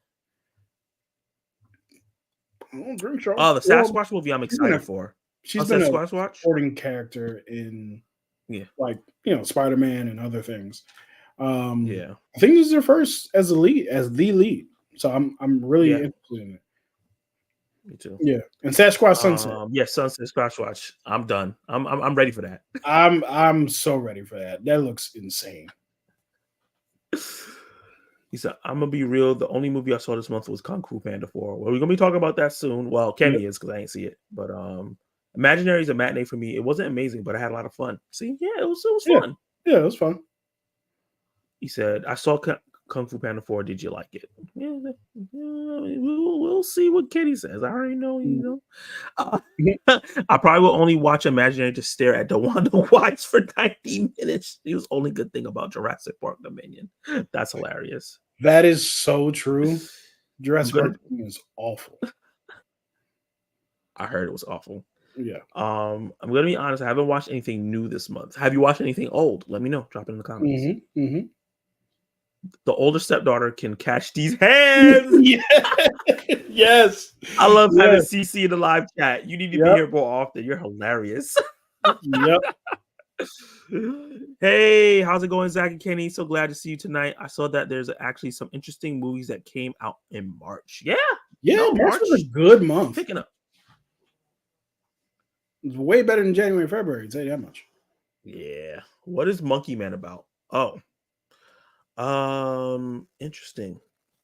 I don't drink so. Oh, the Well, Sasquatch movie I'm she's been excited a for. she's been a Sasquatch? supporting character in Yeah. like Spider-Man and other things. Yeah. I think this is her first as the lead. So I'm really Yeah. interested in it. Me too. Yeah, and Sasquatch Sunset. Yeah, Sunset Sasquatch. I'm done. I'm ready for that. I'm so ready for that. That looks insane. He said, I'm gonna be real. The only movie I saw this month was Kung Fu Panda 4. Well, we're gonna be talking about that soon. Well, Kenny is because I ain't see it. But Imaginary is a matinee for me. It wasn't amazing, but I had a lot of fun. See, yeah, it was fun. Yeah, it was fun. He said, I saw Kung Fu Panda 4. Did you like it? Yeah, we'll see what Kenny says. I already know, I probably will only watch Imaginary to stare at DeWanda Wise for 90 minutes. It was the only good thing about Jurassic Park Dominion. That's hilarious. That is so true. Jurassic Park is awful. I heard it was awful. Yeah. I'm gonna be honest. I haven't watched anything new this month. Have you watched anything old? Let me know. Drop it in the comments. The older stepdaughter can catch these hands. Yes. I love having CC in the live chat. You need to be here more often. You're hilarious. Yep. Hey, how's it going, Zach and Kenny? So glad to see you tonight. I saw that there's actually some interesting movies that came out in March. Yeah. March was a good month. Picking up. It's way better than January and February, I'll tell you that much. Yeah. What is Monkey Man about? Oh. Interesting.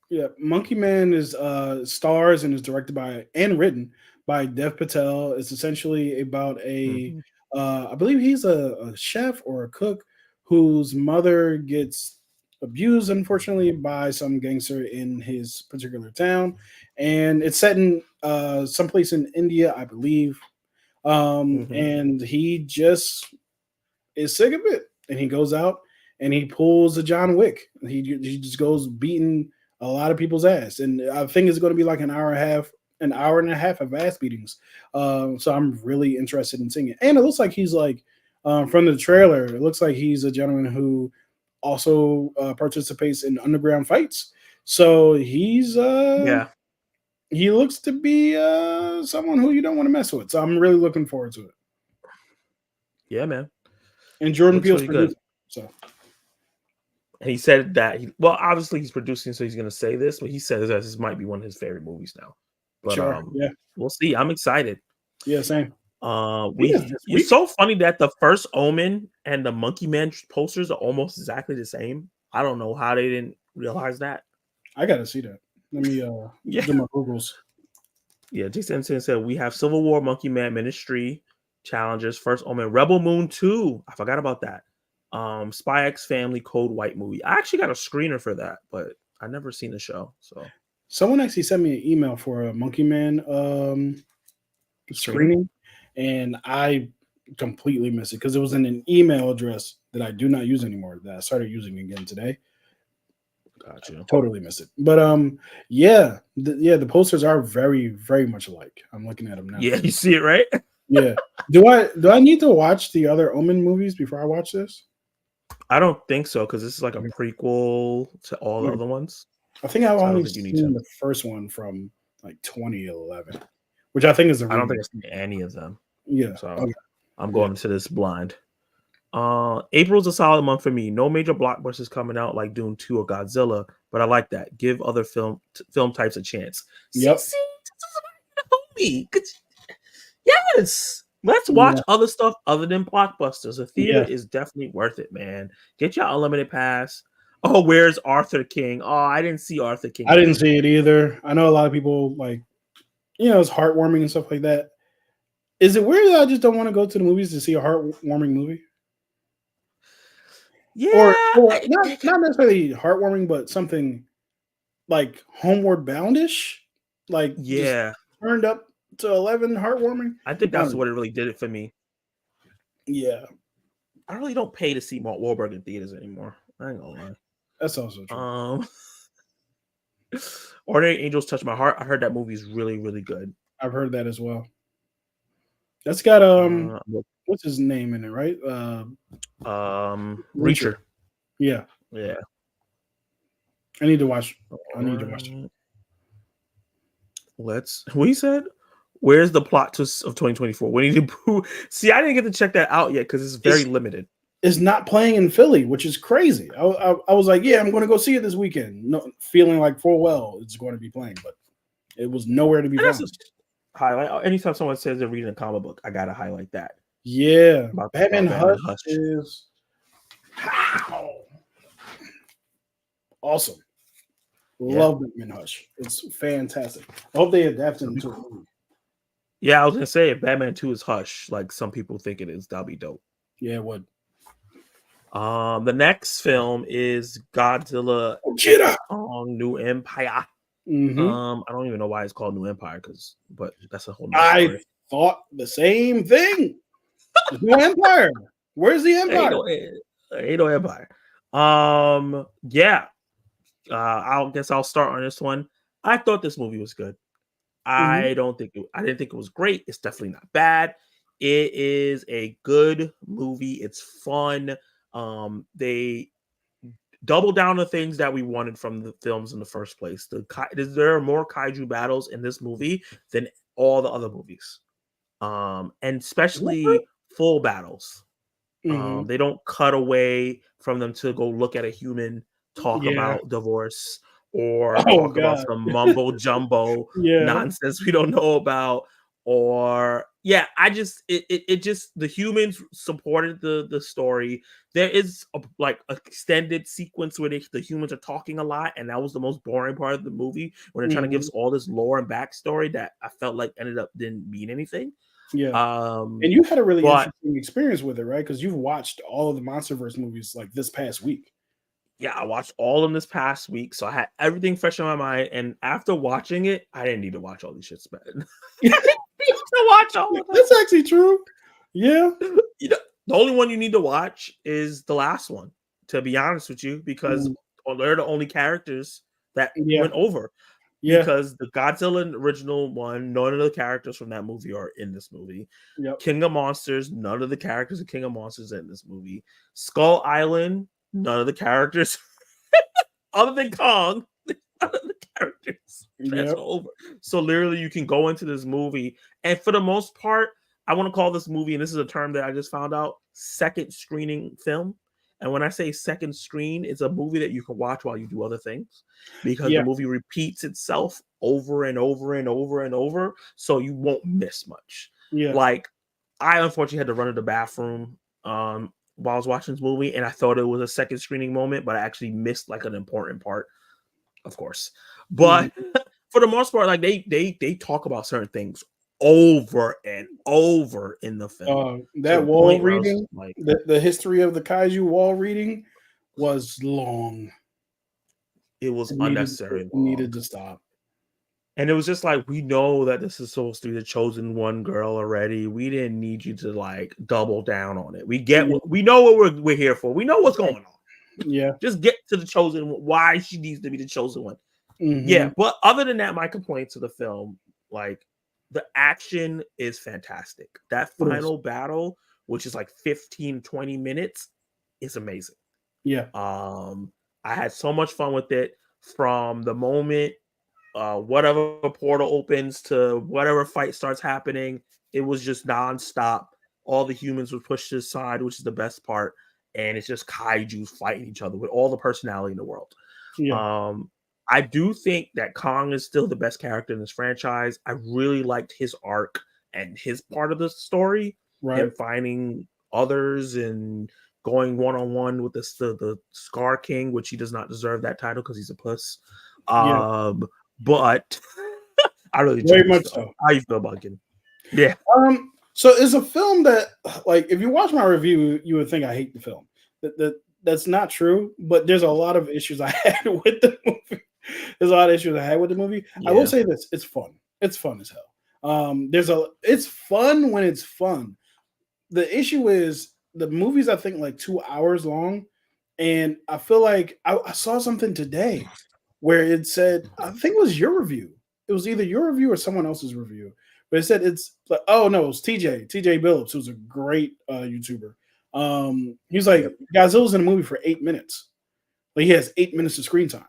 Yeah, Monkey Man is stars and is directed by and written by Dev Patel. It's essentially about a I believe he's a chef or a cook whose mother gets abused, unfortunately, by some gangster in his particular town, and it's set in someplace in India, I believe. And he just is sick of it, and he goes out and he pulls a John Wick. He just goes beating a lot of people's ass, and I think it's going to be like an hour and a half of ass beatings. So I'm really interested in seeing it, and it looks like he's like from the trailer, it looks like he's a gentleman who also participates in underground fights. So he's he looks to be someone who you don't want to mess with. So I'm really looking forward to it. Yeah, man. And Jordan Peele's producing. So. And he said that obviously he's producing, so he's going to say this, but he says that this might be one of his favorite movies now. But we'll see. I'm excited. Yeah, same. It's so funny that the First Omen and the Monkey Man posters are almost exactly the same. I don't know how they didn't realize that. I gotta see that. Let me do my Googles. Yeah, Jason said we have Civil War, Monkey Man, Ministry, Challengers, First Omen, Rebel Moon 2. I forgot about that. Spy X Family, Code White movie. I actually got a screener for that, but I never seen the show. So someone actually sent me an email for a Monkey Man screening, and I completely miss it because it was in an email address that I do not use anymore that I started using again today. Gotcha. Totally miss it. But yeah, the posters are very, very much alike. I'm looking at them now. Yeah, you see it, right? Yeah. Do I need to watch the other Omen movies before I watch this? I don't think so because this is like a Okay. prequel to all the Okay. other ones. I think I've So I don't only think you need to. seen the first one from like 2011, which I think is a I don't think remake. I've seen any of them. Yeah. So Okay. I'm Yeah. going into this blind. April's a solid month for me. No major blockbusters coming out like Dune 2 or Godzilla, but I like that. Give other film types a chance. Yep. See, homie. Yes. Let's watch Yeah. other stuff other than blockbusters. The theater Yeah. is definitely worth it, man. Get your unlimited pass. Oh, where's Arthur King? Oh, I didn't see Arthur King. I didn't see it either. I know a lot of people like, it's heartwarming and stuff like that. Is it weird that I just don't want to go to the movies to see a heartwarming movie? Yeah. Or not necessarily heartwarming, but something like Homeward Boundish, like just Yeah. turned up to 11, heartwarming. I think I that's don't what know. it really did it for me. Yeah, I really don't pay to see Mark Wahlberg in theaters anymore. I ain't gonna lie. that's also true. Ordinary Angels Touch My Heart. I heard that movie is really, really good. I've heard that as well. That's got Uh, what's his name in it, right? Reacher. Yeah, Yeah. I need to watch. It. What he said? Where's the plot twist of 2024? We need to see. I didn't get to check that out yet because it's very limited. It's not playing in Philly, which is crazy. I was like, yeah, I'm going to go see it this weekend. No, feeling like full well it's going to be playing, but it was nowhere to be found. Highlight. Anytime someone says they're reading a comic book, I gotta highlight that. Yeah, About Batman Hush is awesome. Love Batman Hush. It's fantastic. I hope they adapt it into a movie. Yeah, I was gonna say if Batman 2 is Hush, like some people think it is, that'll be dope. Yeah, it would. The next film is Godzilla on New Empire. Mm-hmm. I don't even know why it's called New Empire, but that's a whole nother story. I thought the same thing. New Empire. Where's the Empire? Ain't no Empire. Yeah. I guess I'll start on this one. I thought this movie was good. I didn't think it was great. It's definitely not bad. It is a good movie. It's fun. They double down the things that we wanted from the films in the first place. There are more kaiju battles in this movie than all the other movies, and especially full battles. They don't cut away from them to go look at a human talk about divorce or talk about some mumbo jumbo nonsense we don't know about. Or I just it just the humans supported the story. There is a extended sequence where the humans are talking a lot, and that was the most boring part of the movie when they're trying to give us all this lore and backstory that I felt like ended up didn't mean anything. Yeah. And you had a really interesting experience with it, right? Because you've watched all of the MonsterVerse movies like this past week. Yeah, I watched all of them this past week, so I had everything fresh in my mind. And after watching it, I didn't need to watch all these shits, man. To watch all of them. That's actually true. Yeah. The only one you need to watch is the last one, to be honest with you, because they're the only characters that went over. Yeah. Because the Godzilla original one, none of the characters from that movie are in this movie. Yep. King of Monsters, none of the characters of King of Monsters are in this movie. Skull Island, none of the characters other than Kong, none of the characters transfer over. So literally you can go into this movie, and for the most part, I want to call this movie, and this is a term that I just found out, second screening film. And when I say second screen, it's a movie that you can watch while you do other things, because the movie repeats itself over and over and over and over, so you won't miss much. Yeah. Like, I unfortunately had to run to the bathroom while I was watching this movie, and I thought it was a second screening moment, but I actually missed like an important part, of course. But for the most part, like they talk about certain things over and over in the film. That wall reading, like the history of the kaiju wall reading was long. It was unnecessary. Needed to stop. And it was just like, we know that this is supposed to be the chosen one girl already. We didn't need you to like double down on it. Yeah, We know what we're here for. We know what's going on. yeah. Just get to the chosen one. Why she needs to be the chosen one. Yeah, Hmm. but other than that, my complaints of the film, like the action is fantastic. That It is. final battle, which is like 15, 20 minutes, is amazing. Yeah, Um, I had so much fun with it from the moment whatever portal opens to whatever fight starts happening. It was just nonstop. All the humans were pushed to the side, which is the best part. And it's just kaijus fighting each other with all the personality in the world. yeah. Um, I do think that Kong is still the best character in this franchise. I really liked his arc and his part of the story, him Right. finding others and going one on one with the Scar King, which he does not deserve that title because he's a puss. Yeah, But I really very enjoyed this much film. so. How you feel about it? Yeah, So it's a film that, like, if you watch my review, you would think I hate the film. That's not true. But there's a lot of issues I had with the movie. There's a lot of issues I had with the movie. I will yeah, say this: it's fun. It's fun as hell. It's fun when it's fun. The issue is the movie's, I think, like 2 hours long, and I feel like I saw something today where it said, I think it was your review. It was either your review or someone else's review, but it said it's like, oh no, it was TJ Billups, who's a great YouTuber. He's like, yep, Godzilla's in a movie for 8 minutes. Like he has 8 minutes of screen time,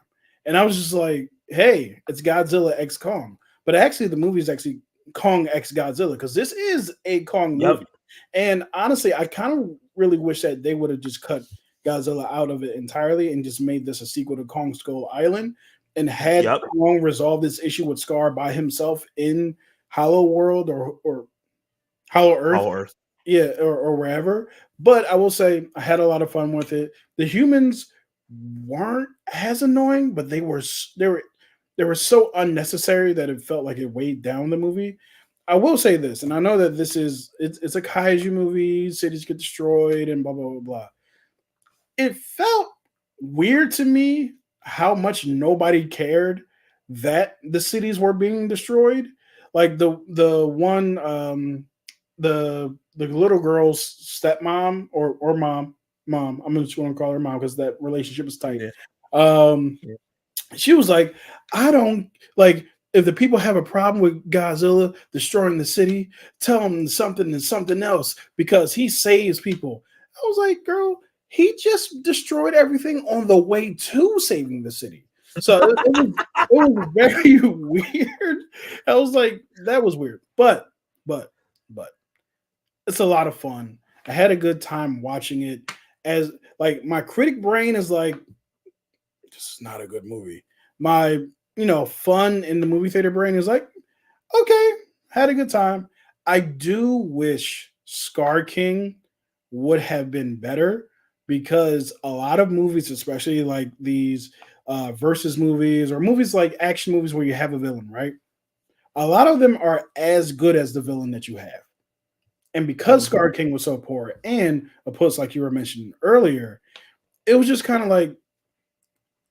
and I was just like, hey, it's Godzilla X Kong, but actually the movie is actually Kong X Godzilla because this is a Kong yep, movie. And honestly, I kind of really wish that they would have just cut Godzilla out of it entirely and just made this a sequel to Kong Skull Island and had yep. Kong resolve this issue with Scar by himself in Hollow World or Hollow Earth, Hollow Earth. yeah, or wherever. But I will say I had a lot of fun with it. The humans weren't as annoying, but they were so unnecessary that it felt like it weighed down the movie. I will say this, and I know that it's a kaiju movie, cities get destroyed, and blah blah blah blah. It felt weird to me how much nobody cared that the cities were being destroyed. Like the one the little girl's stepmom or mom. I'm just going to call her mom because that relationship is tight. Yeah, Um, yeah. she was like, I don't like if the people have a problem with Godzilla destroying the city, tell them something and something else because he saves people. I was like, girl, he just destroyed everything on the way to saving the city. So it was very weird. I was like, that was weird. But but it's a lot of fun. I had a good time watching it. As like my critic brain is like, this is not a good movie. My, fun in the movie theater brain is like, okay, had a good time. I do wish Scar King would have been better because a lot of movies, especially like these versus movies or movies like action movies where you have a villain, right? A lot of them are as good as the villain that you have. And because Hmm. Scar King was so poor and a puss, like you were mentioning earlier, it was just kind of like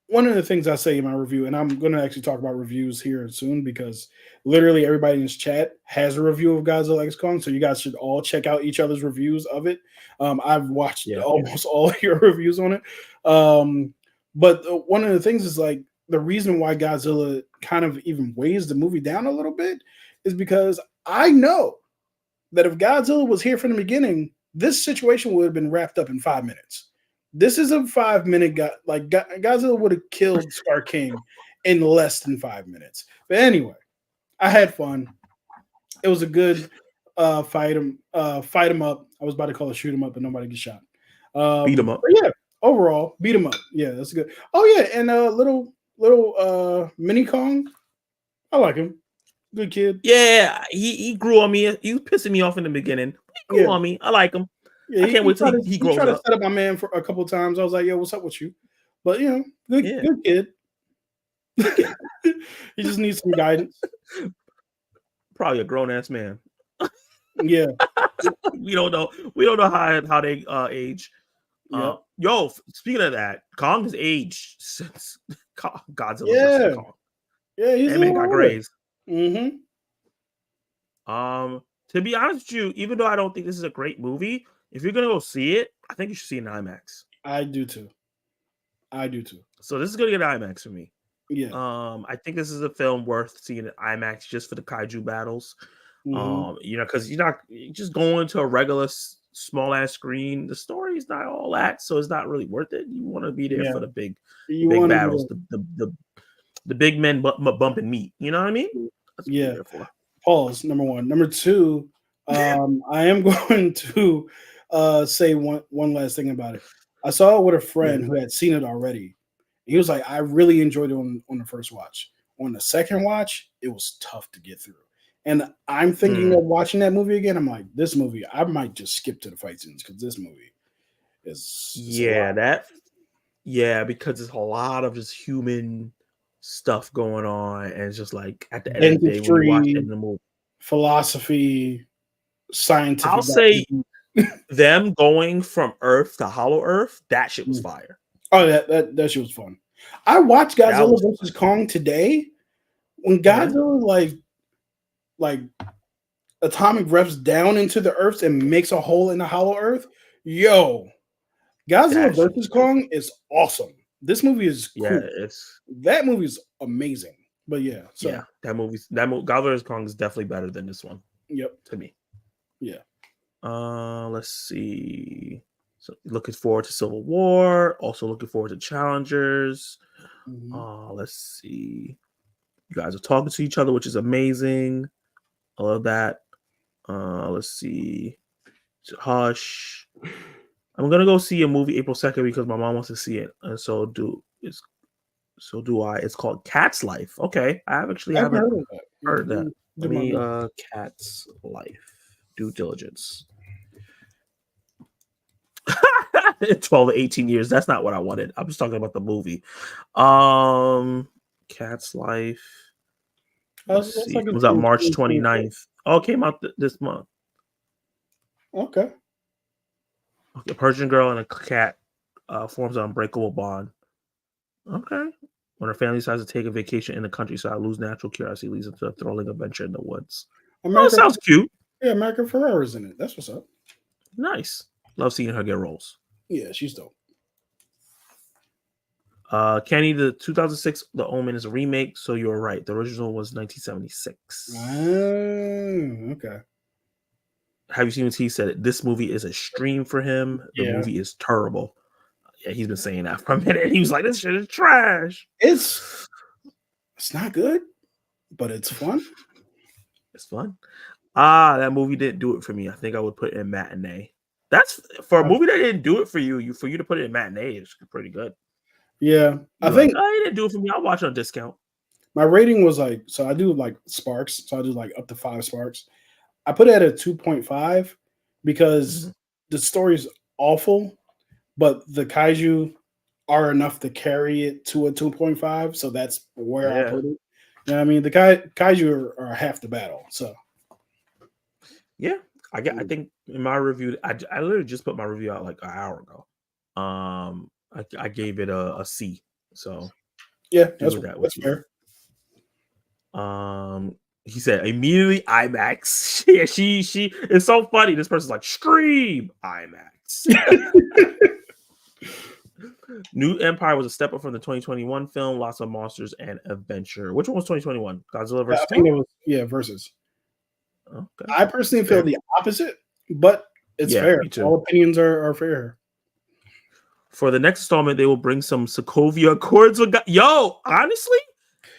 one of the things I say in my review, and I'm going to actually talk about reviews here soon because literally everybody in this chat has a review of Godzilla X Kong, so you guys should all check out each other's reviews of it. I've watched Yeah, almost all your reviews on it, but one of the things is like the reason why Godzilla kind of even weighs the movie down a little bit is because I know that if Godzilla was here from the beginning, this situation would have been wrapped up in 5 minutes. This is a 5 minute guy. Like Godzilla would have killed Scar King in less than 5 minutes. But anyway, I had fun. It was a good fight him up. I was about to call it shoot him up, but nobody gets shot. beat them up. But yeah, overall, beat him up. Yeah, that's good. Oh yeah, and little mini Kong. I like him. Good kid. Yeah, he grew on me. He was pissing me off in the beginning. He grew Yeah. on me. I like him. Yeah, I he, can't he wait till tried to he he grows tried to up. set up my man for a couple of times. I was like, "Yo, what's up with you?" But good Yeah, good kid. good kid. He just needs some guidance. Probably a grown ass man. Yeah. We don't know. We don't know how they age. Yep. Speaking of that, Kong has aged since Godzilla versus Yeah. Kong. Yeah. He's a That man little got older. grazed. Mm-hmm. To be honest with you, even though I don't think this is a great movie, if you're gonna go see it, I think you should see it in IMAX. I do too. I do too. So this is gonna get IMAX for me. Yeah. I think this is a film worth seeing in IMAX just for the kaiju battles. Mm-hmm. Because you're just going to a regular small ass screen. The story is not all that, so it's not really worth it. You want to be there Yeah. for the You big want to battles, get the big men bumping meat. You know what I mean? That's what you're yeah. there for. Pause. Number one. Number two. I am going to say one last thing about it. I saw it with a Yeah. friend who had seen it already. He was like, "I really enjoyed it on the first watch. On the second watch, it was tough to get through." And I'm thinking Mm. of watching that movie again. I'm like, this movie, I might just skip to the fight scenes because this movie is it's a lot. Yeah, because there's a lot of just human stuff going on, and it's just like at the end of the day when you watch it Dentistry, in the movie, philosophy, I'll scientific say documents. them going from Earth to Hollow Earth, that shit was Mm. fire. Oh, that shit was fun. I watched That Godzilla was versus Kong today. When yeah, Godzilla like atomic reps down into the earth and makes a hole in the hollow earth, yo, Godzilla that shit versus was cool. Kong is awesome. This movie is Yeah, cool. it's That movie is amazing. But yeah, yeah, so that movie Godzilla vs Kong is definitely better than this one yep, to me. yeah. Let's see. So looking forward to Civil War. Also looking forward to Challengers. Mhm. Let's see. You guys are talking to each other, which is amazing. I love that. Let's see. Hush. I'm gonna go see a movie April 2nd because my mom wants to see it, and so do I. It's called Cat's Life. Okay, I actually I've haven't heard of that. heard that. Do Let my me best. Cat's Life. Due diligence. 12 to 18 years. That's not what I wanted. I'm just talking about the movie. Cat's Life. Let's That's see. like It it's comes out in March 2024. 29th. Oh, it came out this month. Okay. A Persian girl and a cat forms an unbreakable bond. Okay. When her family decides to take a vacation in the countryside, lose natural curiosity leads them to a thrilling adventure in the woods. Oh, it America, sounds cute. yeah, America Ferrera's in it. That's what's up. Nice. Love seeing her get roles. Yeah, she's dope. Kenny, the 2006 The Omen is a remake, so you're right. The original was 1976. Okay. Have you seen what he said? This movie is a stream for him. The Yeah. movie is terrible. Yeah, he's been saying that for a minute. He was like, "This shit is trash." It's not good, but it's fun. It's fun. That movie didn't do it for me. I think I would put it in matinee. That's for a Uh, movie that didn't do it for you. For you to put it in matinee is pretty good. Yeah. I You're like, think oh, he didn't do it for me. I'll watch it on discount. my rating was like, so I do like sparks. So I do like up to 5 sparks. I put it at a 2.5 because Mhm. the story's awful, but the kaiju are enough to carry it to a 2.5. So that's where I Yeah, put it. You know what I mean? The kaiju are half the battle. So yeah. I think in my review, I literally just put my review out like an hour ago. I gave it a C. So yeah, do with that what that's you fair. will. He said immediately IMAX. Yeah, she. It's so funny. This person's like scream IMAX. New Empire was a step up from the 2021 film. Lots of monsters and adventure. Which one was 2021? Godzilla I versus think Kong. it was versus. Okay, I personally feel fair. the opposite, but it's Yeah, fair. me too. All opinions are fair. For the next installment, they will bring some Sokovia Accords. Yo, honestly,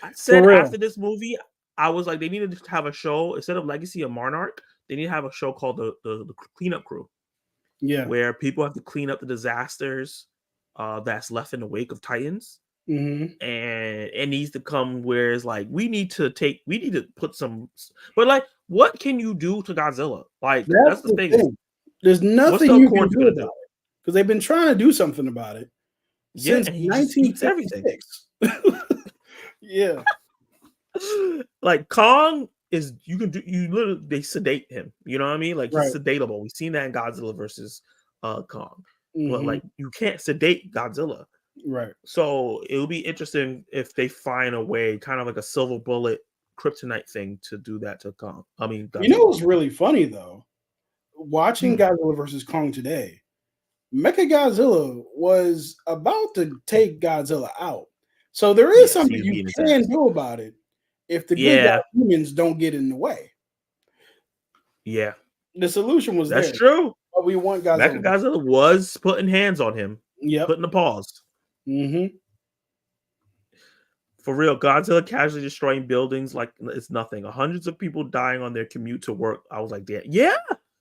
I For said real. after this movie, I was like, they needed to have a show instead of Legacy of Monarch. They need to have a show called the Cleanup Crew, Yeah. where people have to clean up the disasters that's left in the wake of Titans. Hmm. And it needs to come where it's like we need to put some, but like what can you do to Godzilla? Like That's that's the the thing. thing. There's What's nothing the you can Accords do gonna about do? it because they've been trying to do something about it Yeah, since and he just eats everything. 1956. Yeah. Like Kong is you literally they sedate him. You know what I mean? Like he's Right. sedatable. We've seen that in Godzilla versus Kong. But Hmm. like you can't sedate Godzilla. Right. So it'll be interesting if they find a way, kind of like a silver bullet kryptonite thing to do that to Kong. I mean, You know Godzilla. what's really funny though? Watching Hmm. Godzilla versus Kong today, Mechagodzilla was about to take Godzilla out. So there is Yes, he something was you beating his can ass. do about it if the good guy Yeah, humans don't get in the way. yeah, The solution was that's there, true. but we want Godzilla. Mechagodzilla was putting hands on him, Yep. putting the paws. Hmm. For real, Godzilla casually destroying buildings like it's nothing. Hundreds of people dying on their commute to work. I was like, damn, yeah.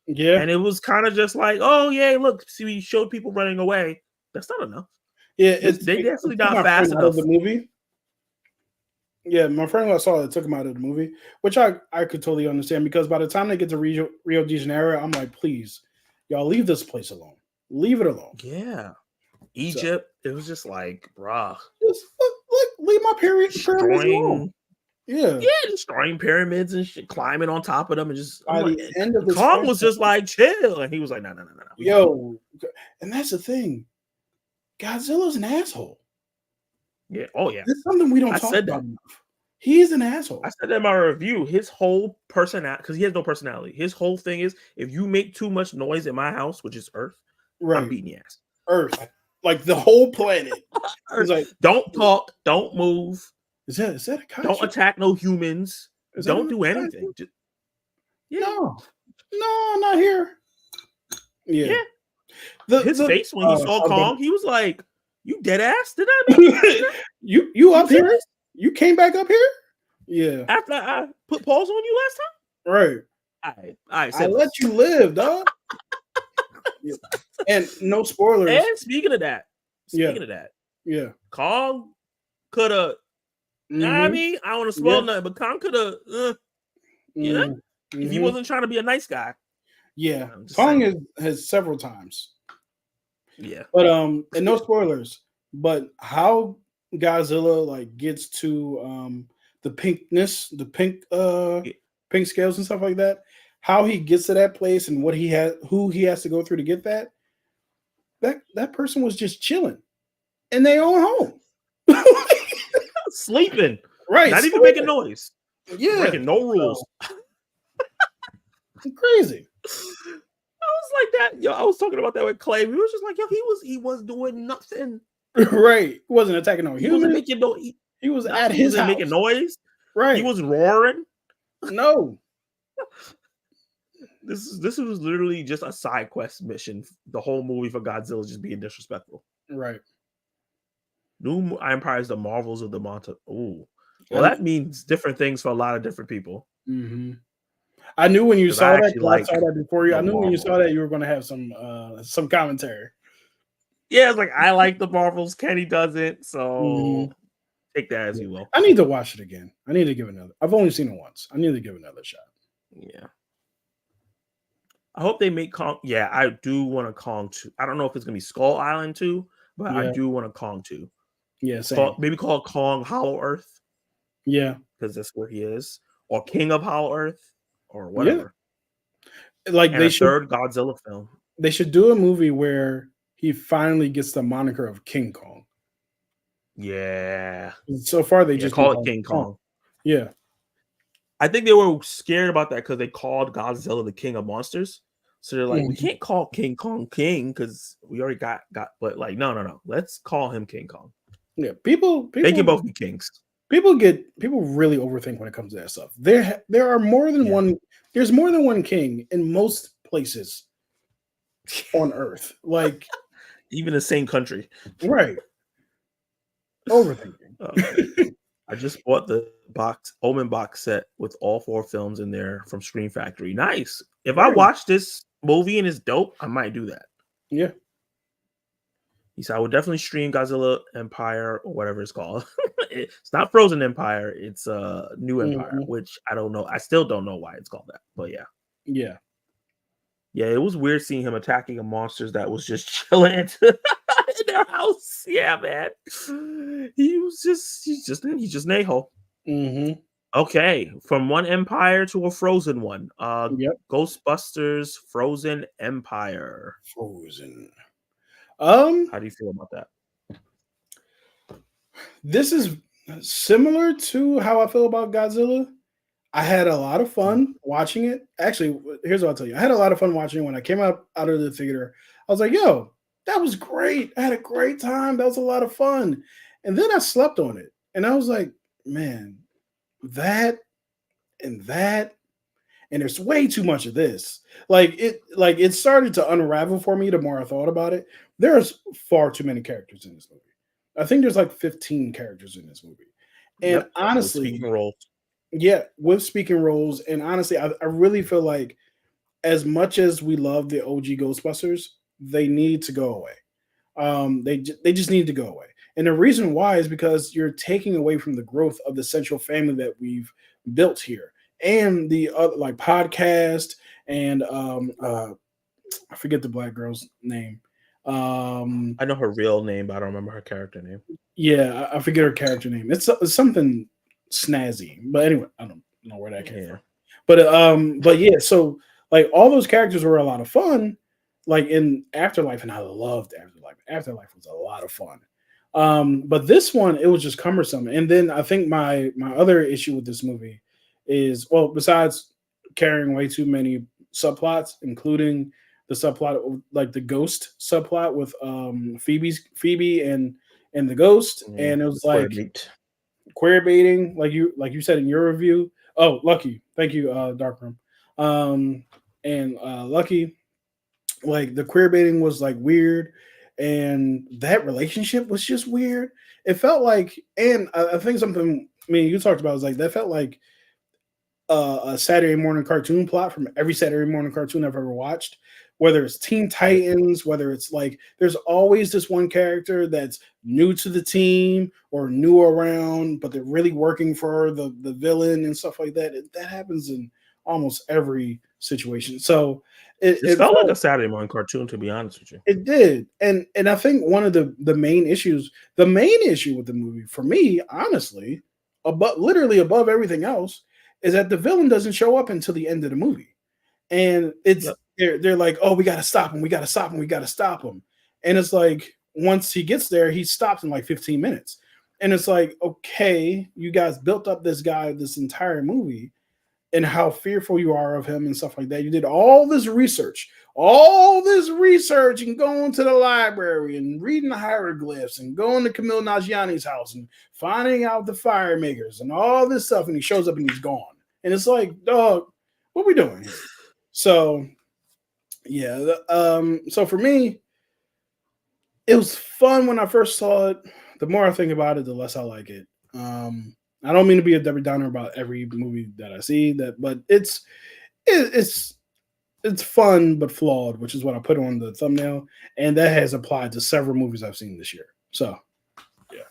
Yeah. And it was kind of just like, oh yeah, look, see, we showed people running away. That's not enough. Yeah. They It definitely took not my friend fast out of enough. the movie. Yeah, my friend who I saw it took him out of the movie, which I could totally understand because by the time they get to Rio de Janeiro, I'm like, please, y'all leave this place alone. Leave it alone. Yeah. So Egypt, it was just like, bruh, just leave my pyramids alone. destroying, Yeah. yeah, destroying pyramids and shit, climbing on top of them, and just, I'm By like, the end of this Kong was franchise, just like, chill, and he was like, no, we got it. yo, and that's the thing. Godzilla's an asshole. Yeah, oh yeah, It's something we don't I talk said about that. enough. He's an I asshole. said that in my review. His whole personality, because he has no personality. His whole thing is, if you make too much noise in my house, which is Earth, I'm Right. beating your ass. Earth. Like the whole planet. He's Earth. like, Don't talk, don't move, is that a don't kaiju? attack no humans, Is that don't a do kaiju? anything. Just, yeah, No. No, not here. Yeah. yeah. His The face when he saw sorry, Kong, he was like, "You dead ass? Did I make you do that? you You up here? serious? You came back up here? Yeah. After I put pause on you last Right. time? I I said let you live, dog. Yeah. And no spoilers. And speaking of that, Yeah. Kong could have. I Mm-hmm. mean, I don't want to spoil Yeah. nothing, but Kong could have. You know, if he Mm-hmm. wasn't trying to be a nice guy. Yeah. I'm just Kong saying. has several times. Yeah. But and no spoilers, but how Godzilla like gets to the pinkness, the pink scales and stuff like that, how he gets to that place and what he has who he has to go through to get that person was just chilling in their own home. Sleeping. Right. Not even sleeping. making noise. Yeah. Breaking no rules. Crazy. I was like that. Yo, I was talking about that with Clay. We was just like, yo, he was doing nothing. Right. He wasn't attacking no He wasn't humans. making no. He was No, at he his wasn't house. making noise. Right. He was roaring. No. This was literally just a side quest mission. The whole movie for Godzilla just being disrespectful. Right. New Empire is the marvels of the Monta. Ooh, well, that means different things for a lot of different people. Mm-hmm. I knew when you Because saw I that. actually like I saw that before you. I the knew when you saw Marvels. that you were going to have some commentary. Yeah, it's like I like the Marvels. Kenny doesn't, so Mhm. take that as Yeah. you will. I need to watch it again. I need to give another. I've only seen it once. I need to give another shot. Yeah. I hope they make Kong. Yeah, I do want a Kong 2. I don't know if it's gonna be Skull Island 2, but I Yeah. do want a Kong 2. Yeah. Same. Maybe call it Kong Hollow Earth Yeah. because that's where he is, or King of Hollow Earth, or Yeah. whatever. Like And a third Godzilla film. They should do a movie where he finally gets the moniker of King Kong. Yeah. So far, they just call it King Kong. Yeah. I think they were scared about that because they called Godzilla the King of Monsters. So they're like, we can't call King Kong King because we already got. But like, no. Let's call him King Kong. Yeah. People. They can both be kings. People really overthink when it comes to that stuff. There are more than one. There's more than one king in most places on Earth. Like even the same country. Right. Overthinking. I just bought the Omen box set with all 4 films in there from Screen Factory. Nice. If I watch this movie and it's dope, I might do that. Yeah. He said I would definitely stream Godzilla Empire or whatever it's called. It's not Frozen Empire. It's New Empire, which I don't know. I still don't know why it's called that. But yeah. Yeah. Yeah, it was weird seeing him attacking a monsters that was just chilling in their house. Yeah, man. He's just an a-hole. Mm-hmm. Okay, from one empire to a frozen one. Ghostbusters Frozen Empire. Frozen. How do you feel about that? This is similar to how I feel about Godzilla, I had a lot of fun watching it. Actually, here's what I'll tell you. I had a lot of fun watching it when I came out of the theater. I was like, yo, that was great. I had a great time. That was a lot of fun. And then I slept on it. And I was like, man, that and that and there's way too much of this. Like it started to unravel for me the more I thought about it. There's far too many characters in this movie. I think there's like 15 characters in this movie. And Yep, with speaking honestly, roles. yeah, with speaking roles, and honestly, I really feel like as much as we love the OG Ghostbusters, they need to go away. They just need to go away. And the reason why is because you're taking away from the growth of the central family that we've built here, and the other like podcast and I forget the black girl's name. Um, I know her real name, but I don't remember her character name. yeah, I forget her character name. It's something snazzy, but anyway, I don't know where that came Yeah. from. But yeah, so like all those characters were a lot of fun, like in Afterlife, and I loved Afterlife. Afterlife was a lot of fun. But this one, it was just cumbersome. And then I think my other issue with this movie is, well, besides carrying way too many subplots, including the subplot of, like the ghost subplot with Phoebe and the ghost, Yeah, and it the was queer like meat. queer baiting, like you said in your review. Oh, Lucky, thank you, Darkroom. Um, and Lucky, like the queer baiting was like weird, and that relationship was just weird. It felt like, and I think something me and you talked about was like that felt like a Saturday morning cartoon plot from every Saturday morning cartoon I've ever watched. Whether it's Teen Right. Titans, whether it's like there's always this one character that's new to the team or new around, but they're really working for the villain and stuff like that. That happens in almost every situation. So This it felt like a felt Saturday morning cartoon, to be honest with you. it did, and I think one of the main issues, the main issue with the movie for me, honestly, above literally above everything else, is that the villain doesn't show up until the end of the movie, and it's Yep. they're like, oh, we got to stop him, we got to stop him, we got to stop him, and it's like once he gets there, he stops in like 15 minutes, and it's like, okay, you guys built up this guy this entire movie and how fearful you are of him and stuff like that. You did all this research, and going to the library and reading the hieroglyphs and going to Camille Najjiani's house and finding out the fire makers and all this stuff. And he shows up and he's gone. And it's like, dog, what are we doing here? So, yeah. So for me, it was fun when I first saw it. The more I think about it, the less I like it. I don't mean to be a Debbie Downer about every movie that I see, but it's it's fun but flawed, which is what I put on the thumbnail, and that has applied to several movies I've seen this year. So yeah.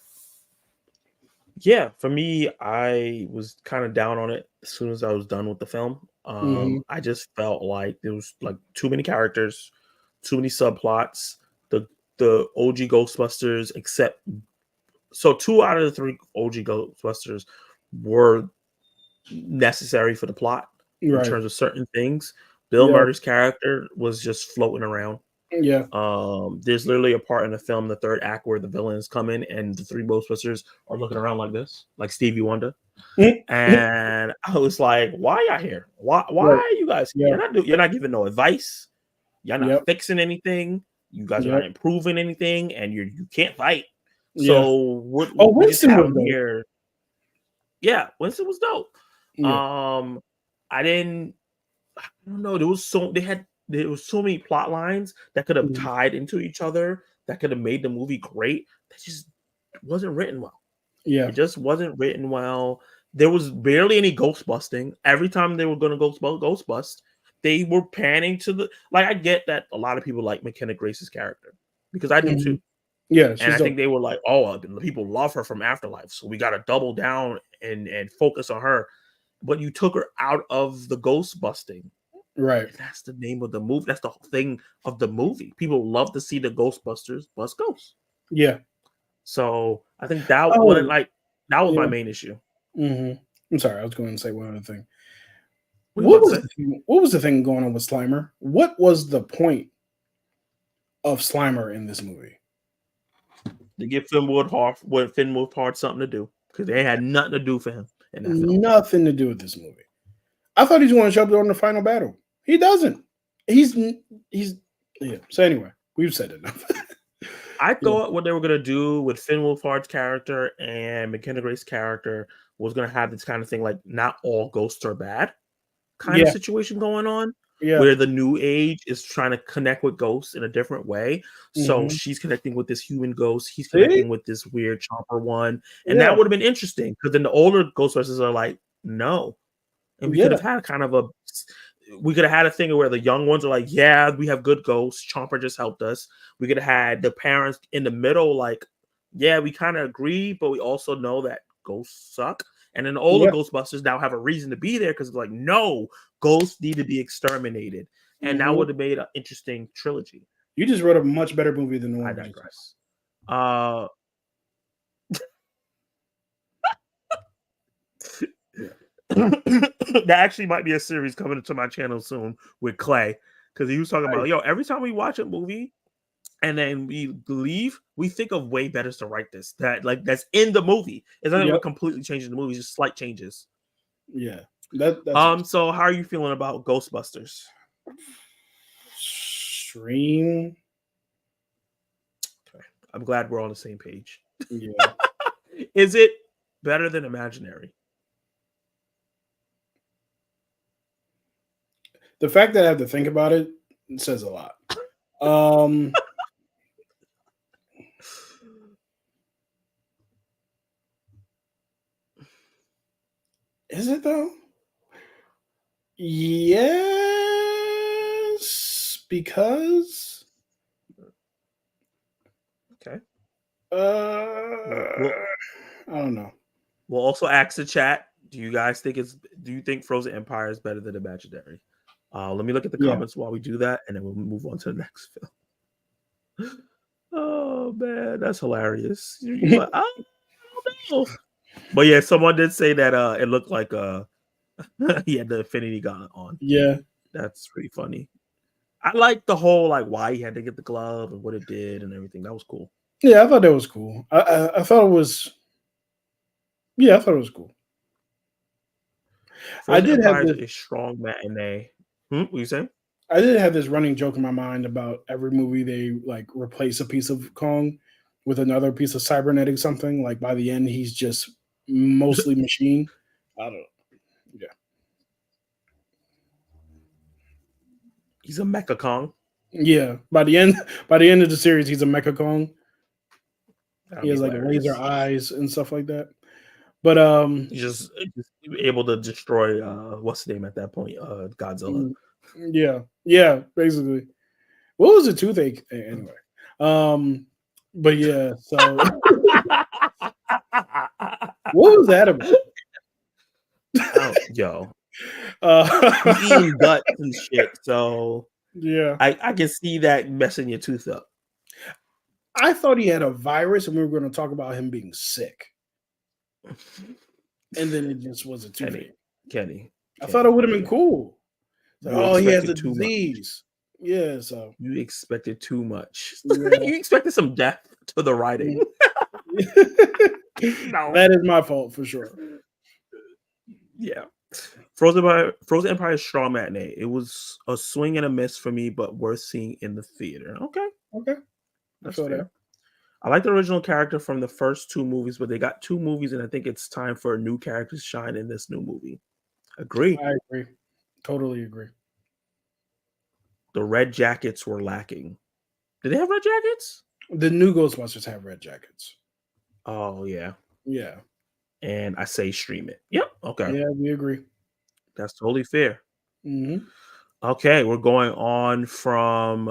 Yeah, for me, I was kind of down on it as soon as I was done with the film. Hmm. I just felt like there was like too many characters, too many subplots. The OG Ghostbusters, except so two out of the three OG Ghostbusters were necessary for the plot in Right. terms of certain things. Bill Yeah. Murray's character was just floating around. Yeah. There's literally a part in the film, the third act, where the villains come in and the three Ghostbusters are looking around like this, like Stevie Wonder. Mhm. And I was like, "Why y'all here? Why Right. are you guys? Yeah. You're not giving no advice. You're not Yep. fixing anything. You guys are not Yep. improving anything, and you can't fight. Yeah. So Oh, we just Winston have was them dope. here." Yeah, Winston was dope. Yeah. Um, I didn't. I don't know. There was so many plot lines that could have Mhm. tied into each other that could have made the movie great. That just wasn't written well. It Yeah. just wasn't written well. There was barely any ghost busting. Every time they were going to ghost bust, they were panning to the like. I get that a lot of people like McKenna Grace's character because I do Mhm. too, Yeah. and She's I dope. think they were like, "Oh, people love her from Afterlife, so we got to double down and focus on her." But you took her out of the ghost busting, Right. and that's the name of the movie. That's the whole thing of the movie. People love to see the Ghostbusters bust ghosts. Yeah. So I think that Oh. that was my Yeah. main issue. Hmm. I'm sorry. I was going to say one other thing. What are you about to say? What was the thing going on with Slimer? What was the point of Slimer in this movie? To give Finn Wolfhard something to do because they had nothing to do for him in that film. Nothing to do with this movie. I thought he's going to show up during the final battle. He doesn't. He's yeah. So anyway, we've said enough. I Yeah. thought what they were gonna do with Finn Wolfhard's character and McKenna Grace's character was gonna have this kind of thing, like not all ghosts are bad kind of Yeah. situation going on, Yeah. where the new age is trying to connect with ghosts in a different way. So Hmm. she's connecting with this human ghost, he's See? connecting with this weird chopper one, and that Yeah. would have been interesting because then the older Ghostbusters are like, no, and we could Yeah. have had kind of a we could have had a thing where the young ones are like, yeah, we have good ghosts. Chomper just helped us. We could have had the parents in the middle, like, yeah, we kind of agree, but we also know that ghosts suck. And then all the Yeah. Ghostbusters now have a reason to be there because it's like, no, ghosts need to be exterminated. And that Hmm. would have made an interesting trilogy. You just wrote a much better movie than the I one we just saw. digress. Uh Yeah. that actually might be a series coming to my channel soon with Clay. Because he was talking about, Right. yo, every time we watch a movie, and then we leave, we think of way better to write this. That's in the movie. It's not like we're Yep. completely changing the movie, just slight changes. Yeah. That's awesome. So how are you feeling about Ghostbusters? Stream. Okay. I'm glad we're on the same page. Yeah. Is it better than Imaginary? The fact that I have to think about it says a lot. Um is it though? Yes, because Okay. uh We'll I don't know. we'll also ask the chat. Do you think Frozen Empire is better than Imaginary? Let me look at the Yeah. comments while we do that, and then we'll move on to the next film. Oh man, that's hilarious. You're like, oh no. But yeah, someone did say that it looked like he had the Infinity Gauntlet on. Yeah. That's pretty funny. I like the whole like why he had to get the glove and what it did and everything. That was cool. Yeah, I thought that was cool. I thought it was yeah, I thought it was cool. I Frozen did have Empire is this a strong matinee. What you saying? I did have this running joke in my mind about every movie they like replace a piece of Kong with another piece of cybernetic something. Like by the end, he's just mostly machine. I don't know. Yeah. He's a Mecha Kong. Yeah. By the end of the series, he's a Mecha Kong. That'd He be has like laser hilarious. eyes and stuff like that. But He's just able to destroy what's the name at that point? Godzilla. yeah, yeah, basically. What was the toothache anyway? But yeah, so what was that about? Oh, yo, he's Uh, eating guts and shit. So yeah, I can see that messing your tooth up. I thought he had a virus, and we were going to talk about him being sick, and then it just was a toothache. Kenny, I thought it would have been Kenny. cool. Like, You oh, he has a expected too much. disease. Yeah, so You expected too much. yeah. You expected some death to the writing. No. That is my fault for sure. Yeah. Frozen Empire is strong matinee. It was a swing and a miss for me, but worth seeing in the theater. Okay. Okay, I That's feel fair. that. I like the original character from the first two movies, but they got two movies, and I think it's time for a new character to shine in this new movie. Agree. I agree. Totally agree. The red jackets were lacking. Did they have red jackets? The new Ghostbusters have red jackets. Oh yeah. Yeah. And I say stream it. Yep. Okay. Yeah, we agree. That's totally fair. Hmm. Okay, we're going on from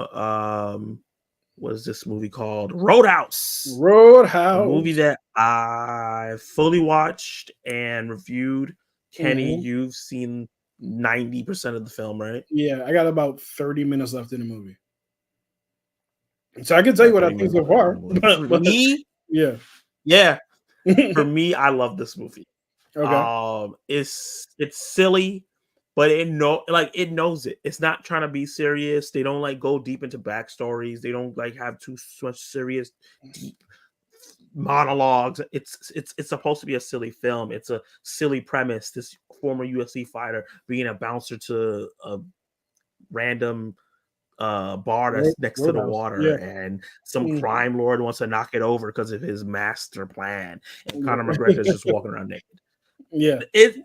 what is this movie called? Roadhouse. A movie Roadhouse. that I fully watched and reviewed. Kenny, Hmm. you've seen 90% of the film, right? Yeah, I got about 30 minutes left in the movie. So I can tell you Got what I 30 think minutes so left in far. the movie. For me, Yeah. yeah. For me, I love this movie. Okay. It's silly, but it knows it. It's not trying to be serious. They don't like go deep into backstories. They don't like have too much serious, deep monologues. It's supposed to be a silly film. It's a silly premise. This former UFC fighter being a bouncer to a random bar that's next to the Roadhouse. water, Yeah. and some Mhm. crime lord wants to knock it over because of his master plan. And Conor Yeah. McGregor's just walking around naked. Yeah. It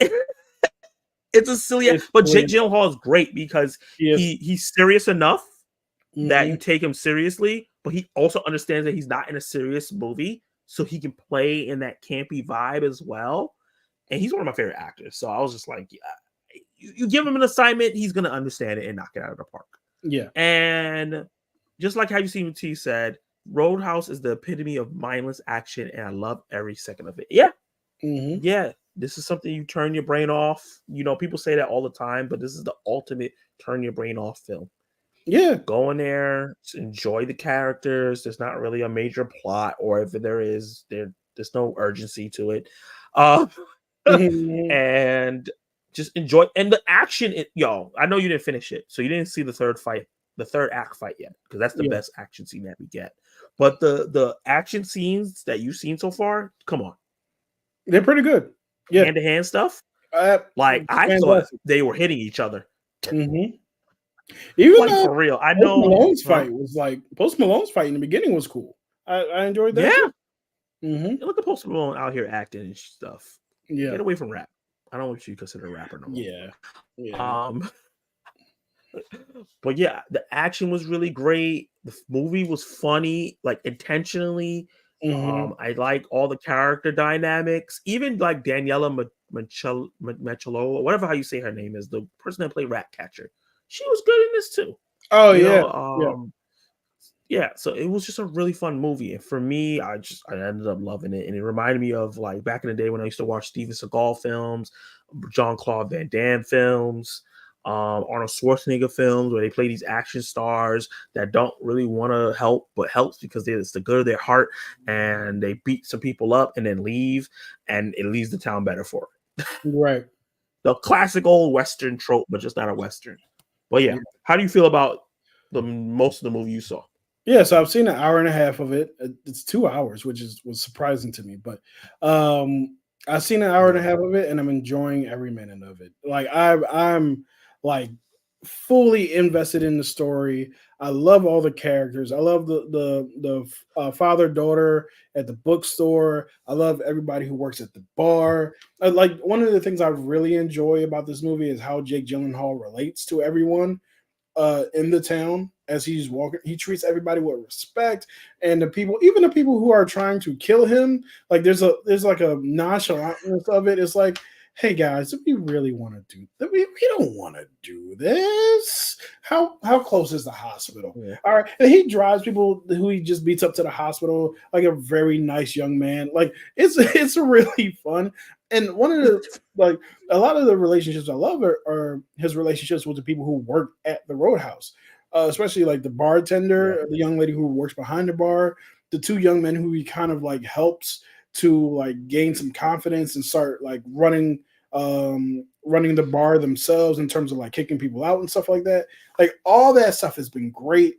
it's a silly, It's but Jake silly. Gyllenhaal is great because Yes. he's serious enough that you Mhm. take him seriously, but he also understands that he's not in a serious movie, so he can play in that campy vibe as well. And he's one of my favorite actors, so I was just like, yeah, you give him an assignment, he's gonna understand it and knock it out of the park. Yeah. And just like how you see T said, Roadhouse is the epitome of mindless action, and I love every second of it. Yeah, Mhm. yeah, this is something you turn your brain off. People say that all the time, but this is the ultimate turn your brain off film. Yeah. Go in there, enjoy the characters. There's not really a major plot, or if there is, there's no urgency to it. Uh, Mhm. and just enjoy. And the action, yo, I know you didn't finish it, so you didn't see the third act fight yet, because that's the Yeah. best action scene that we get. But the action scenes that you've seen so far, come on, They're pretty good. Yeah. hand to hand stuff. Uh, Like I thought Fantastic. they were hitting each other, Mhm. Even like for real. I Post know, Malone's huh? fight was like Post Malone's fight in the beginning was cool. I enjoyed that Yeah. too. Mhm. Look at Post Malone out here acting and stuff. Yeah. Get away from rap. I don't want you to consider a rapper no Yeah. more. Yeah. But yeah, the action was really great. The movie was funny, like intentionally. Mhm. I like all the character dynamics. Even like Daniela Machalo, whatever how you say her name is, the person that played Ratcatcher. She was good in this too. Oh You yeah. know, Yeah. yeah, so it was just a really fun movie, and for me, I ended up loving it, and it reminded me of like back in the day when I used to watch Steven Seagal films, Jean Claude Van Damme films, Arnold Schwarzenegger films, where they play these action stars that don't really want to help, but helps because it's the good of their heart, and they beat some people up and then leave, and it leaves the town better for it. Right. The classic old Western trope, but just not a Western. But yeah, how do you feel about the most of the movie you saw? Yeah, so I've seen an hour and a half of it. It's 2 hours, which was surprising to me. But I've seen an hour and a Yeah. half of it, and I'm enjoying every minute of it. Like I'm like fully invested in the story. I love all the characters. I love the father daughter at the bookstore. I love everybody who works at the bar. Like one of the things I really enjoy about this movie is how Jake Gyllenhaal relates to everyone in the town as he's walking. He treats everybody with respect, and the people, even the people who are trying to kill him, like there's like a nonchalantness of it. It's like, hey guys, if we really want to do that, we don't want to do this. How close is the hospital? Yeah. All right, and he drives people who he just beats up to the hospital like a very nice young man. Like it's really fun. And one of the like a lot of the relationships I love are his relationships with the people who work at the Roadhouse, especially like the Yeah. bartender, the young lady who works behind the bar, the two young men who he kind of like helps to like gain some confidence and start like running the bar themselves in terms of like kicking people out and stuff like that. Like all that stuff has been great.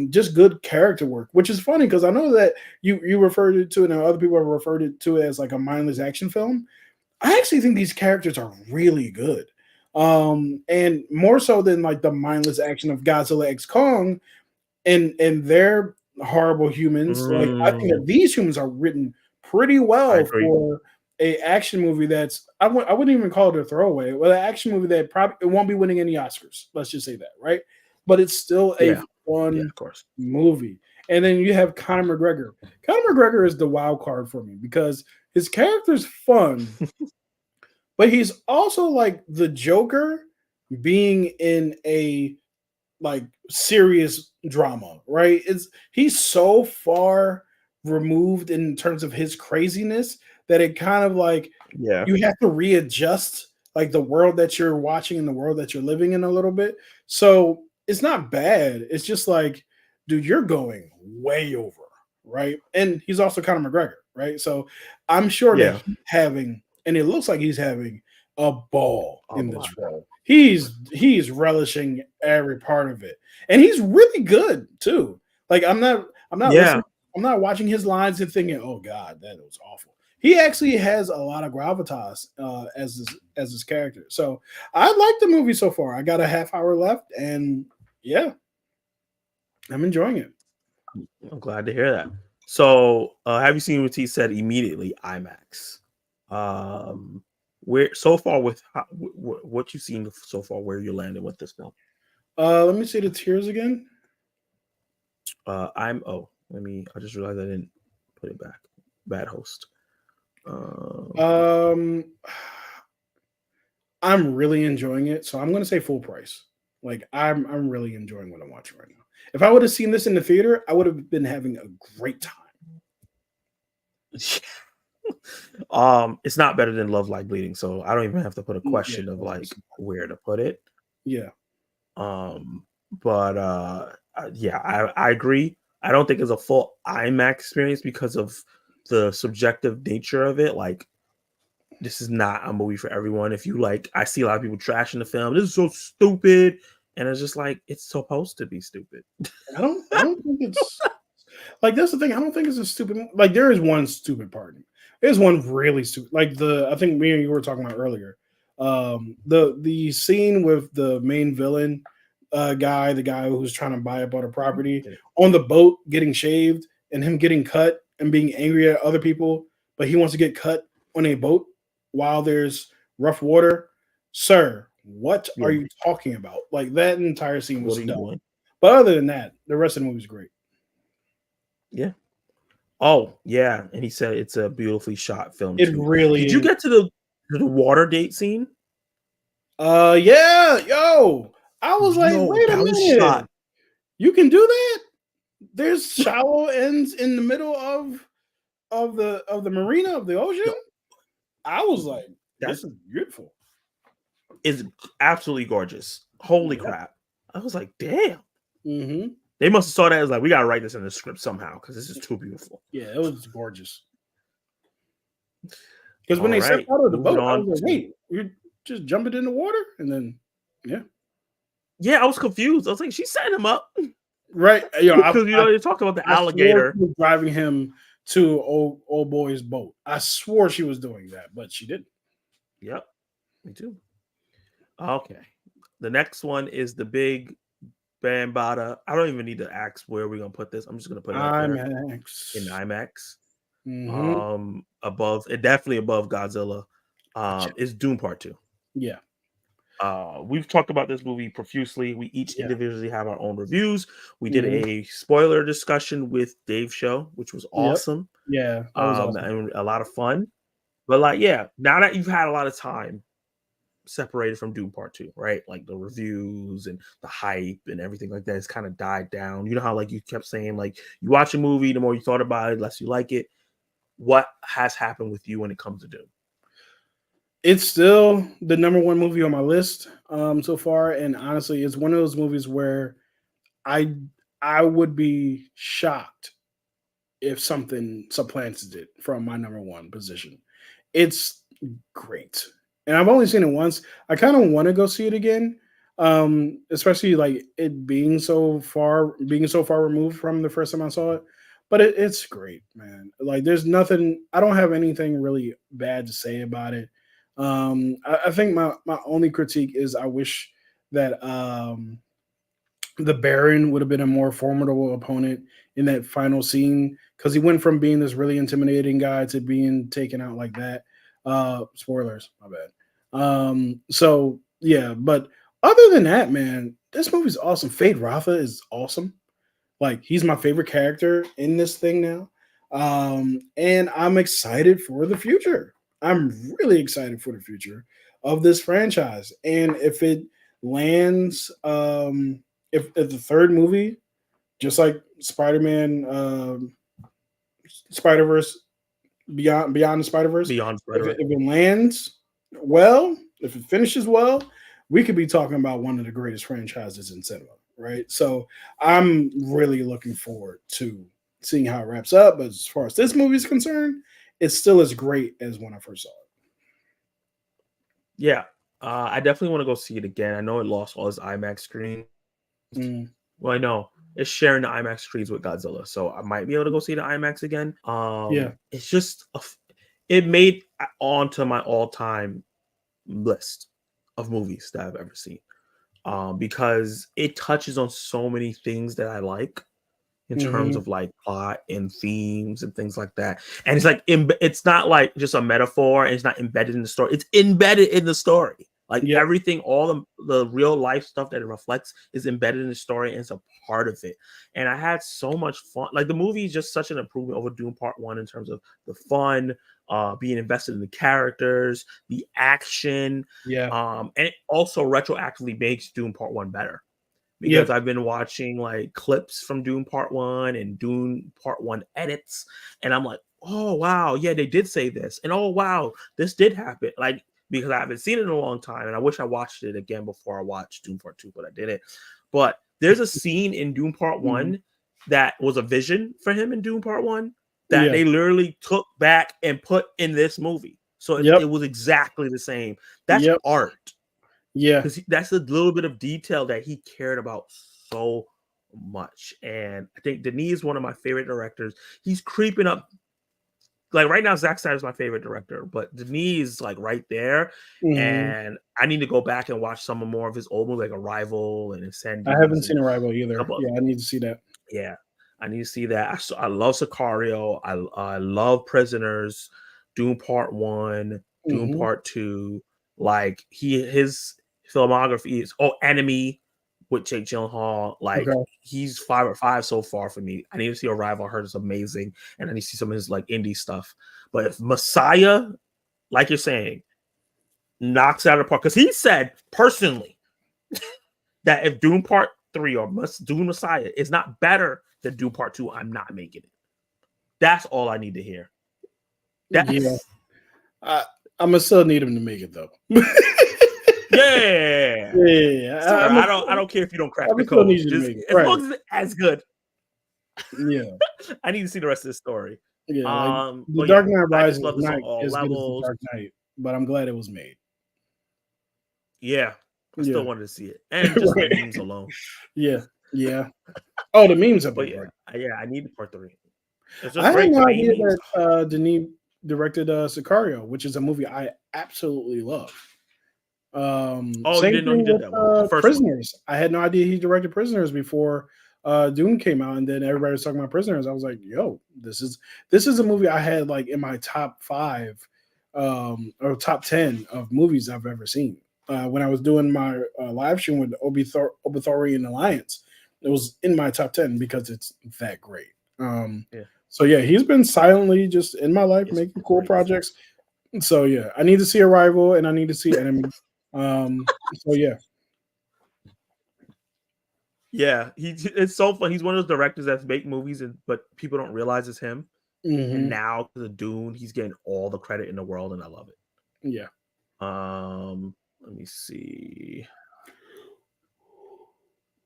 Just good character work, which is funny because I know that you referred it to, and other people have referred it to it as like a mindless action film. I actually think these characters are really good. And more so than like the mindless action of Godzilla X Kong and their horrible humans. Like I think that Mm, these humans are written pretty I well agree. for a action movie that's I wouldn't even call it a throwaway. Well, an action movie that probably it won't be winning any Oscars. Let's just say that, right? But it's still a Yeah. Yeah, fun of course. movie. And then you have Conor McGregor. Conor McGregor is the wild card for me because his character's fun, but he's also like the Joker being in a like serious drama, right? It's he's so far removed in terms of his craziness that it kind of like Yeah. you have to readjust like the world that you're watching and the world that you're living in a little bit. So it's not bad. It's just like, dude, you're going way over, right? And he's also Conor McGregor, right? So I'm sure that Yeah. he's having, and it looks like he's having a ball A in this lot. role. He's relishing every part of it, and he's really good too. Like I'm not Yeah. listening. I'm not watching his lines and thinking, "Oh God, that was awful." He actually has a lot of gravitas as his character. So I like the movie so far. I got a half hour left, and yeah, I'm enjoying it. I'm glad to hear that. So, have you seen what he said immediately? IMAX. Where so far with what you've seen so far, where you're landing with this film? Let me see the tiers again. I'm oh, let me. I just realized I didn't put it back. Bad host. Uh, Um, I'm really enjoying it, so I'm going to say full price. Like I'm really enjoying what I'm watching right now. If I would have seen this in the theater, I would have been having a great time. it's not better than Love Like Bleeding, so I don't even have to put a Yeah, question of like where to put it. yeah. Um, but yeah, I agree. I don't think it's a full IMAX experience because of the subjective nature of it. Like, this is not a movie for everyone. If you like, I see a lot of people trashing the film. This is so stupid, and it's just like it's supposed to be stupid. I don't think it's like that's the thing. I don't think it's a stupid. Like there is one stupid part. There's one really stupid. Like I think me and you were talking about earlier. The scene with the main villain guy, the guy who's trying to buy up all the property on the boat, getting shaved, and him getting cut and being angry at other people, but he wants to get cut on a boat while there's rough water. Sir, what are Yeah. you talking about? Like that entire scene was What are you dumb. doing? But other than that, the rest of the movie is great. Yeah. Oh, yeah. And he said it's a beautifully shot film It too. really Did you is. get to the water date scene? Yeah, yo. I was like, Yo, wait a that was minute. shot. You can do that? There's shallow ends in the middle of the marina of the ocean. Yo, I was like, that this is beautiful. is absolutely gorgeous. Holy Yeah. crap. I was like, damn. Mm-hmm. They must have saw that as like, we gotta write this in the script somehow because this is too beautiful. Yeah, it was gorgeous. Because when All they stepped right, out of the moving boat, I was on like, to wait, you're just jumping in the water? And then, yeah. yeah, I was confused. I was like, she's setting him up Right. You know, because they talked about the I swore alligator. she was driving him to old boy's boat. I swore she was doing that, but she didn't. Yep, me too. Okay, the next one is the big Bambada. I don't even need to ask where we're gonna put this. I'm just gonna put it up there in IMAX. IMAX. Mm-hmm. Above it, definitely above Godzilla. Gotcha. Is Doom Part 2. Yeah. We've talked about this movie profusely. We each Yeah. individually have our own reviews. We did Mhm. a spoiler discussion with Dave's show, which was Yep. awesome. Yeah, that was awesome. And a lot of fun. But like, yeah, now that you've had a lot of time separated from Doom Part 2, right? Like the reviews and the hype and everything like that has kind of died down. You know how like you kept saying, like, you watch a movie, the more you thought about it, the less you like it. What has happened with you when it comes to Doom? It's still the number one movie on my list so far, and honestly, it's one of those movies where I I would be shocked if something supplanted it from my number one position. It's great. And I've only seen it once. I kind of want to go see it again. Especially like it being so far removed from the first time I saw it. But it's great, man. Like there's nothing I don't have anything really bad to say about it. I think my only critique is I wish that the Baron would have been a more formidable opponent in that final scene because he went from being this really intimidating guy to being taken out like that. Spoilers, my bad. So yeah, but other than that, man, this movie's awesome. Fade Rafa is awesome. Like he's my favorite character in this thing now. And I'm excited for the future. I'm really excited for the future of this franchise. And if it lands, if the third movie, just like Spider-Man, Spider-Verse, Beyond the Spider-Verse, Beyond if Spider-Man. it lands well, if it finishes well, we could be talking about one of the greatest franchises in cinema, right? So I'm really looking forward to seeing how it wraps up. But as far as this movie is concerned, it's still as great as when I first saw it. Yeah. I definitely want to go see it again. I know it lost all its IMAX screen. Mm. Well, I know is sharing the IMAX screens with Godzilla, so I might be able to go see the IMAX again. Yeah. It's just it made onto my all-time list of movies that I've ever seen. Because it touches on so many things that I like in terms Hmm. of like plot and themes and things like that. And it's like it's not like just a metaphor, and it's not embedded in the story. It's embedded in the story. Like Yep. everything, all the real life stuff that it reflects is embedded in the story and it's a part of it. And I had so much fun. Like the movie is just such an improvement over Doom Part One in terms of the fun, being invested in the characters, the action, Yeah. and it also retroactively makes Doom Part One better because Yep. I've been watching like clips from Doom Part One and Doom Part One edits, and I'm like, oh wow, yeah, they did say this, and oh wow, this did happen. Like because I haven't seen it in a long time, and I wish I watched it again before I watched Doom Part Two, but I didn't. But there's a scene in Doom Part Mhm. One that was a vision for him in Doom Part One that Yeah. they literally took back and put in this movie. So it Yep. was exactly the same. That's Yep. art Yeah. because that's a little bit of detail that he cared about so much. And I think Denis is one of my favorite directors. He's creeping up. Like right now, Zack Snyder is my favorite director, but Denis is like right there. Hmm. And I need to go back and watch some more of his old movies, like Arrival and I haven't Incendies and seen Arrival a either. couple of Yeah, I need to see that. yeah. I need to see that. I love Sicario. I love Prisoners, Doom Part One, Doom Hmm. Part Two. Like his filmography is Enemy with Jake Gyllenhaal. Like Okay. he's 5 or 5 so far for me. I need to see Arrival. I heard it's amazing, and I need to see some of his like indie stuff. But if Messiah, like you're saying, knocks it out of the park, because he said personally that if Doom Part 3 or Doom Messiah is not better than Doom Part 2, I'm not making it. That's all I need to hear. Yeah. That's I, I'm gonna still need him to make it though. yeah. Yeah. Sir, I don't care if you don't crack I'm the gonna still need code. you to Just make it. as Right. long as it's as good. Yeah. I need to see the rest of the story. Yeah. Like The But yeah, Dark Knight I just Rises love is this on not all as good as The levels. Dark Knight, but I'm glad it was made. Yeah. I still Yeah. wanted to see it. And just the Right. memes alone. Yeah. Yeah. Oh, the memes have But been yeah, great. I need part 3. It's I just had great. The no main idea memes. that Denis directed Sicario, which is a movie I absolutely love. Oh, you Same didn't know he thing did with that one. The first one. Prisoners. I had no idea he directed Prisoners before Dune came out, and then everybody was talking about Prisoners. I was like, "Yo, this is a movie I had like in my top 5 or top 10 of movies I've ever seen." When I was doing my live stream with Obithorian Alliance, it was in my top 10 because it's that great. Um, Yeah. so yeah, he's been silently just in my life It's making cool crazy. projects. So yeah, I need to see Arrival and I need to see Enemy. So yeah. Yeah, it's so fun. He's one of those directors that make movies, but people don't realize it's him. And Hmm. now the Dune, he's getting all the credit in the world, and I love it. Yeah. Let me see.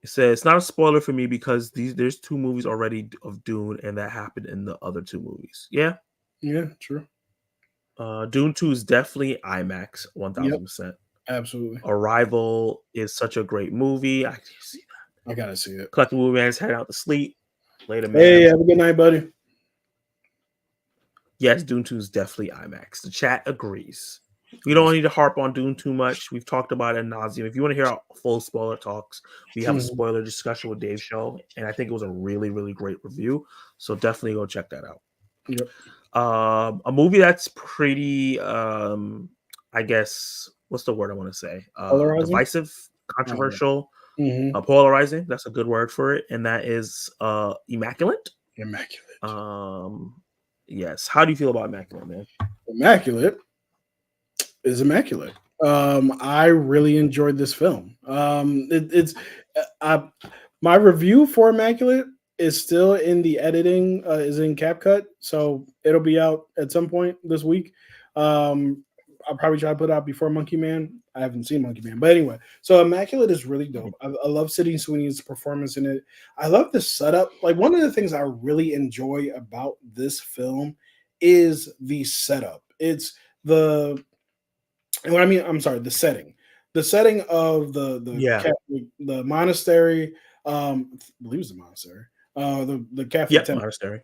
It says it's not a spoiler for me because there's 2 movies already of Dune, and that happened in the other 2 movies. Yeah, Yeah. True. Dune 2 is definitely IMAX, Yep. 1000%. Absolutely. Arrival is such a great movie. I can see that. I gotta see it. Collectible Movie Man's heading out to sleep. Later, Hey, man. have a good night, buddy. Yes, Dune 2 is definitely IMAX. The chat agrees. We don't need to harp on Dune too much. We've talked about it ad nauseum. If you want to hear our full spoiler talks, we have a Mhm. spoiler discussion with Dave's show, and I think it was a really, really great review. So definitely go check that out. Yep. A movie that's pretty, I guess, what's the word I want to say? Polarizing. Divisive, Oh, controversial, hmm. polarizing. That's a good word for it, and that is Immaculate. Immaculate. Um, yes. How do you feel about Immaculate, man? Immaculate is immaculate. I really enjoyed this film. It's I, my review for Immaculate is still in the editing, is in CapCut, so it'll be out at some point this week. Um, I'll probably try to put it out before Monkey Man. I haven't seen Monkey Man, but anyway, so Immaculate is really dope. I love Sydney Sweeney's performance in it. I love the setup. Like one of the things I really enjoy about this film is the setup. It's the and what I mean, I'm sorry, the setting of the Yeah. Catholic, the monastery. I believe it's a monastery, the Catholic Yep, temple. monastery.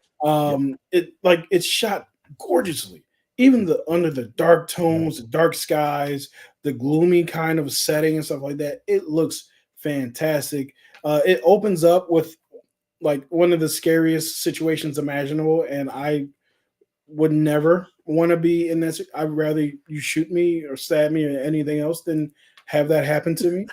Yep. It's shot gorgeously. Even the under the dark tones, the dark skies, the gloomy kind of setting and stuff like that. It looks fantastic. It opens up with like one of the scariest situations imaginable, and I would never want to be in this. I'd rather you shoot me or stab me or anything else than have that happen to me.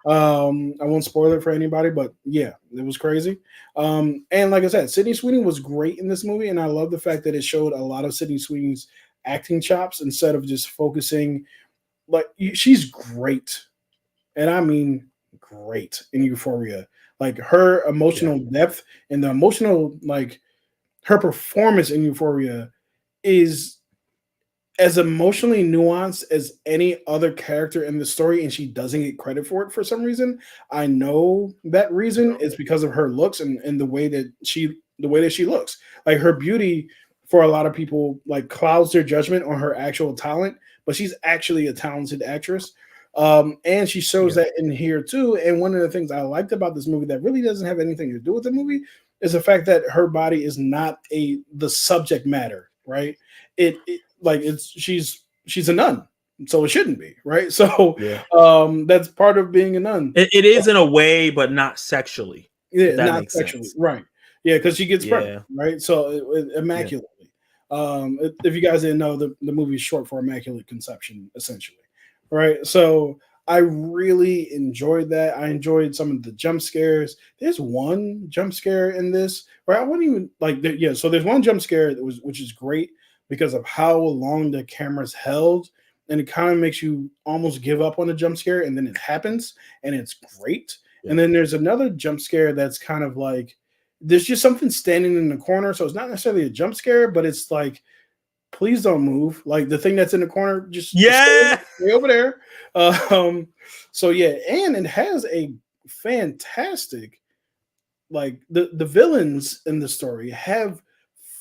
I won't spoil it for anybody, but yeah, it was crazy. And like I said, Sydney Sweeney was great in this movie, and I love the fact that it showed a lot of Sydney Sweeney's acting chops instead of just focusing. Like she's great, and I mean great in Euphoria. Like her Yeah. emotional depth and the emotional like her performance in Euphoria is as emotionally nuanced as any other character in the story, and she doesn't get credit for it for some reason. I know that reason is because of her looks and the way that she looks. Like her beauty for a lot of people like clouds their judgment on her actual talent, but she's actually a talented actress. And she shows Yeah. that in here too. And one of the things I liked about this movie that really doesn't have anything to do with the movie is the fact that her body is not a the subject matter, right? It like she's a nun, so it shouldn't be, right? So Yeah. that's part of being a nun. It is in a way, but not sexually, if Yeah, that not makes sexually, sense. right? Yeah, because she gets pregnant, Yeah. right? So Yeah. immaculately. If you guys didn't know, the movie is short for immaculate conception, essentially, right? So I really enjoyed that. I enjoyed some of the jump scares. There's one jump scare in this, right? I wouldn't even like. Yeah, so there's one jump scare that was which is great because of how long the camera's held, and it kind of makes you almost give up on the jump scare, and then it happens, and it's great. Yeah. And then there's another jump scare that's kind of like there's just something standing in the corner. So it's not necessarily a jump scare, but it's like, please don't move. Like the thing that's in the corner, just Yeah. stay over there. Um, so yeah, and it has a fantastic like the villains in the story have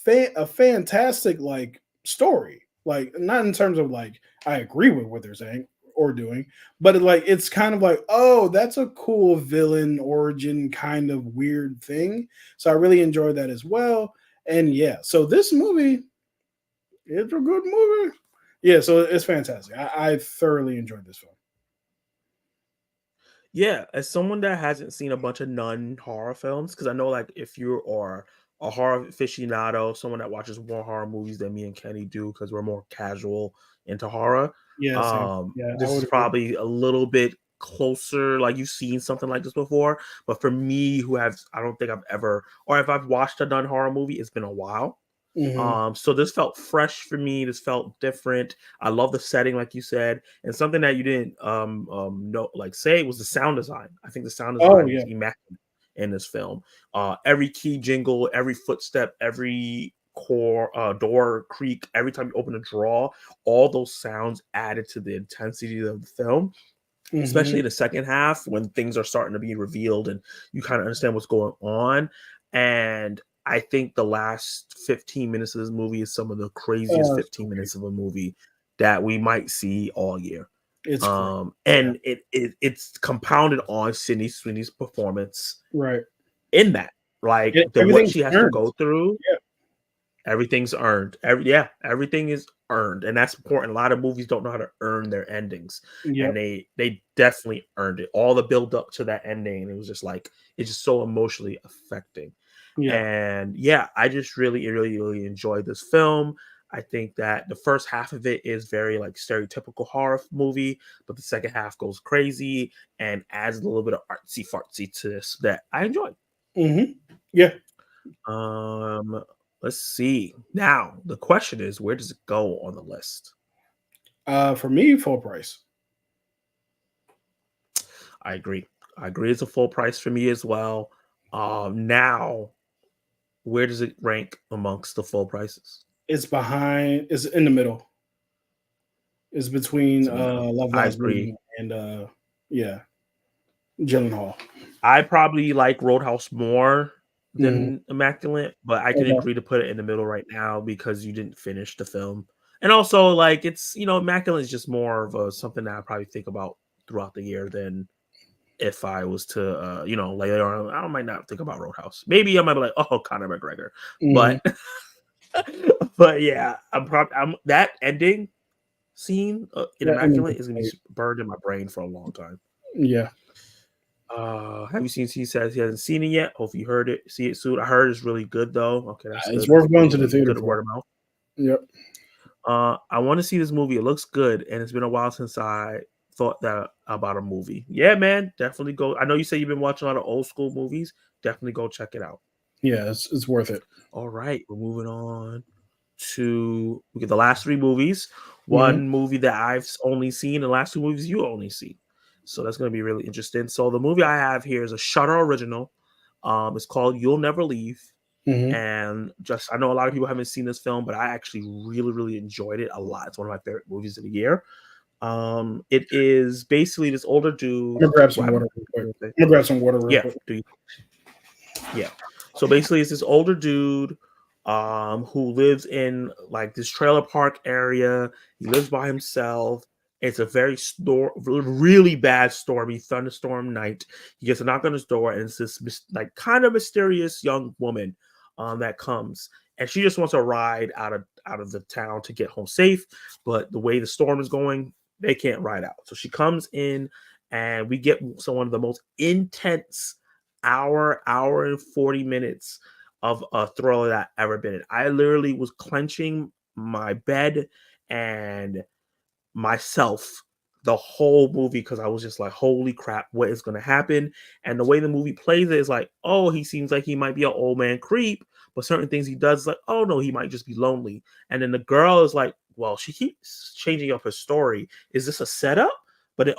a fantastic like story. Like not in terms of like I agree with what they're saying or doing, but it's kind of like, oh, that's a cool villain origin kind of weird thing. So I really enjoyed that as well. And yeah, so this movie it's a good movie. Yeah, so it's fantastic. I thoroughly enjoyed this film. Yeah, as someone that hasn't seen a bunch of nun horror films, because I know like if you are a horror aficionado, someone that watches more horror movies than me and Kenny do, because we're more casual into horror, Yeah, same. Yeah, I this would is agree. probably a little bit closer. Like you've seen something like this before, but for me, who has I don't think I've ever, or if I've watched a nun horror movie, it's been a while. Hmm. So this felt fresh for me. This felt different. I love the setting, like you said, and something that you didn't know, like say, was the sound design. I think the sound Oh design was yeah. immaculate in this film. Every key jingle, every footstep, every core door creak, every time you open a drawer, all those sounds added to the intensity of the film, especially Hmm. in the second half when things are starting to be revealed and you kind of understand what's going on. And I think the last 15 minutes of this movie is some of the craziest Oh, it's 15 great. minutes of a movie that we might see all year. It's great. Yeah. And it's compounded on Sydney Sweeney's performance Right. in that. Like the what Everything's she has to earned. go through, Yeah. everything's earned. Everything is earned, and that's important. A lot of movies don't know how to earn their endings, and Yep. they definitely earned it. All the build up to that ending, and it was just like it's just so emotionally affecting. Yeah. And yeah, I just really enjoyed this film. I think that the first half of it is very like stereotypical horror movie, but the second half goes crazy and adds a little bit of artsy fartsy to this that I enjoyed. Hmm. Yeah. Um, let's see. Now the question is, where does it go on the list? For me, full price. I agree. I agree. It's a full price for me as well. Now where does it rank amongst the full prices? It's behind. It's in the middle. It's between It's in the middle. Love I Lies agree. Bleeding and yeah, Gyllenhaal. I probably like Roadhouse more Hmm. than Immaculate, but I can Okay. agree to put it in the middle right now because you didn't finish the film. And also, like, it's Immaculate is just more of a something that I probably think about throughout the year than if I was to, later on, I might not think about Roadhouse. Maybe I might be like, oh, Conor McGregor, Mhm. but but yeah, I'm that ending scene in Yeah, and Immaculate is gonna be burned in my brain for a long time. yeah, Have you seen? He says he hasn't seen it yet. Hopefully, you heard it. See it soon. I heard it's really good though. Okay, that's it's good. That's worth going to the theater good for. word of mouth. Yep. I want to see this movie. It looks good, and it's been a while since I thought that about a movie. Yeah, man, definitely go. I know you say you've been watching a lot of old school movies. Definitely go check it out. Yeah, it's worth it. All right, we're moving on to we get the last three movies. Mhm. One movie that I've only seen, the last two movies you only see. So that's going to be really interesting. So the movie I have here is a Shutter original. It's called You'll Never Leave. Mhm. And just I know a lot of people haven't seen this film, but I actually really, really enjoyed it a lot. It's one of my favorite movies of the year. It is basically this older I'm dude. gonna grab What some water happened? real You quick. gonna say? I'm gonna grab some water real Yeah, quick. yeah. So basically, it's this older dude who lives in like this trailer park area. He lives by himself. It's a really bad stormy thunderstorm night. He gets a knock on his door, and it's this like kind of mysterious young woman that comes, and she just wants to ride out of the town to get home safe. But the way the storm is going, they can't ride out. So she comes in, and we get one of the most intense hour and 40 minutes of a thriller that I've ever been in. I literally was clenching my bed and myself the whole movie because I was just like, holy crap, what is going to happen? And the way the movie plays it is like, oh, he seems like he might be an old man creep, but certain things he does, like, oh no, he might just be lonely. And then the girl is like, well, she keeps changing up her story. Is this a setup? But it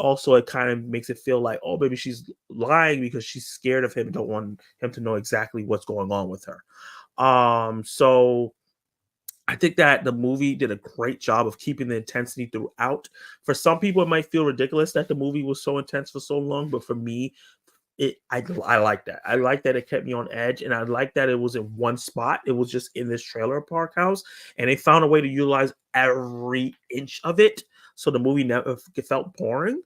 kind of makes it feel like, oh, maybe she's lying because she's scared of him and don't want him to know exactly what's going on with her. So I think that the movie did a great job of keeping the intensity throughout. For some people, it might feel ridiculous that the movie was so intense for so long, but for me, I like that. I like that it kept me on edge, and I like that it was in one spot. It was just in this trailer park house, and they found a way to utilize every inch of it, so the movie never felt boring.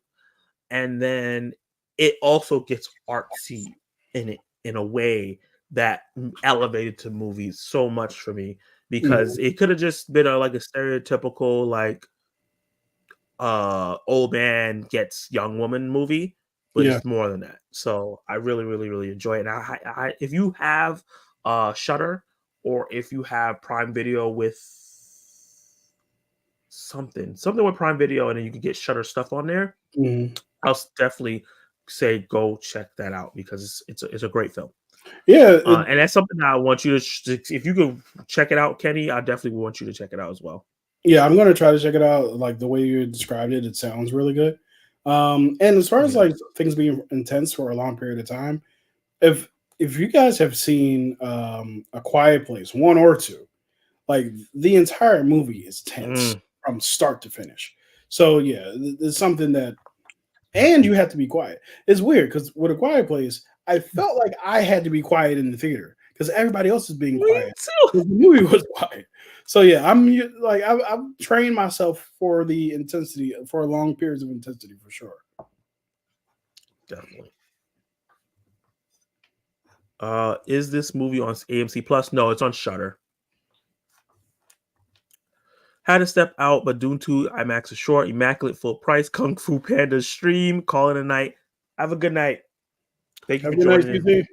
And then it also gets artsy in it in a way that elevated to movies so much for me because Mhm. it could have just been like a stereotypical like old man gets young woman movie, but Yeah. it's more than that. So I really, really, really enjoy it. And if you have Shutter or if you have Prime Video with something with Prime Video, and then you can get Shutter stuff on there, Mhm. I'll definitely say go check that out because it's a great film. Yeah. And that's something that I want you to if you could check it out, Kenny, I definitely want you to check it out as well. Yeah, I'm gonna try to check it out. Like the way you described it, it sounds really good. And as far as Yeah. like things being intense for a long period of time, if if you guys have seen A Quiet Place one or two, like the entire movie is tense Mm. from start to finish. So yeah, it's something that, and you have to be quiet. It's weird because with A Quiet Place, I felt like I had to be quiet in the theater because everybody else is being Me quiet too. because the movie was quiet. So yeah, like I've trained myself for the intensity for long periods of intensity for sure. Definitely. Is this movie on AMC Plus? No, it's on Shutter. Had to step out, but Dune 2 IMAX is short. Immaculate full price. Kung Fu Panda stream. Call it a night. Have a good night. Thank you Have for a good night, joining in. CC.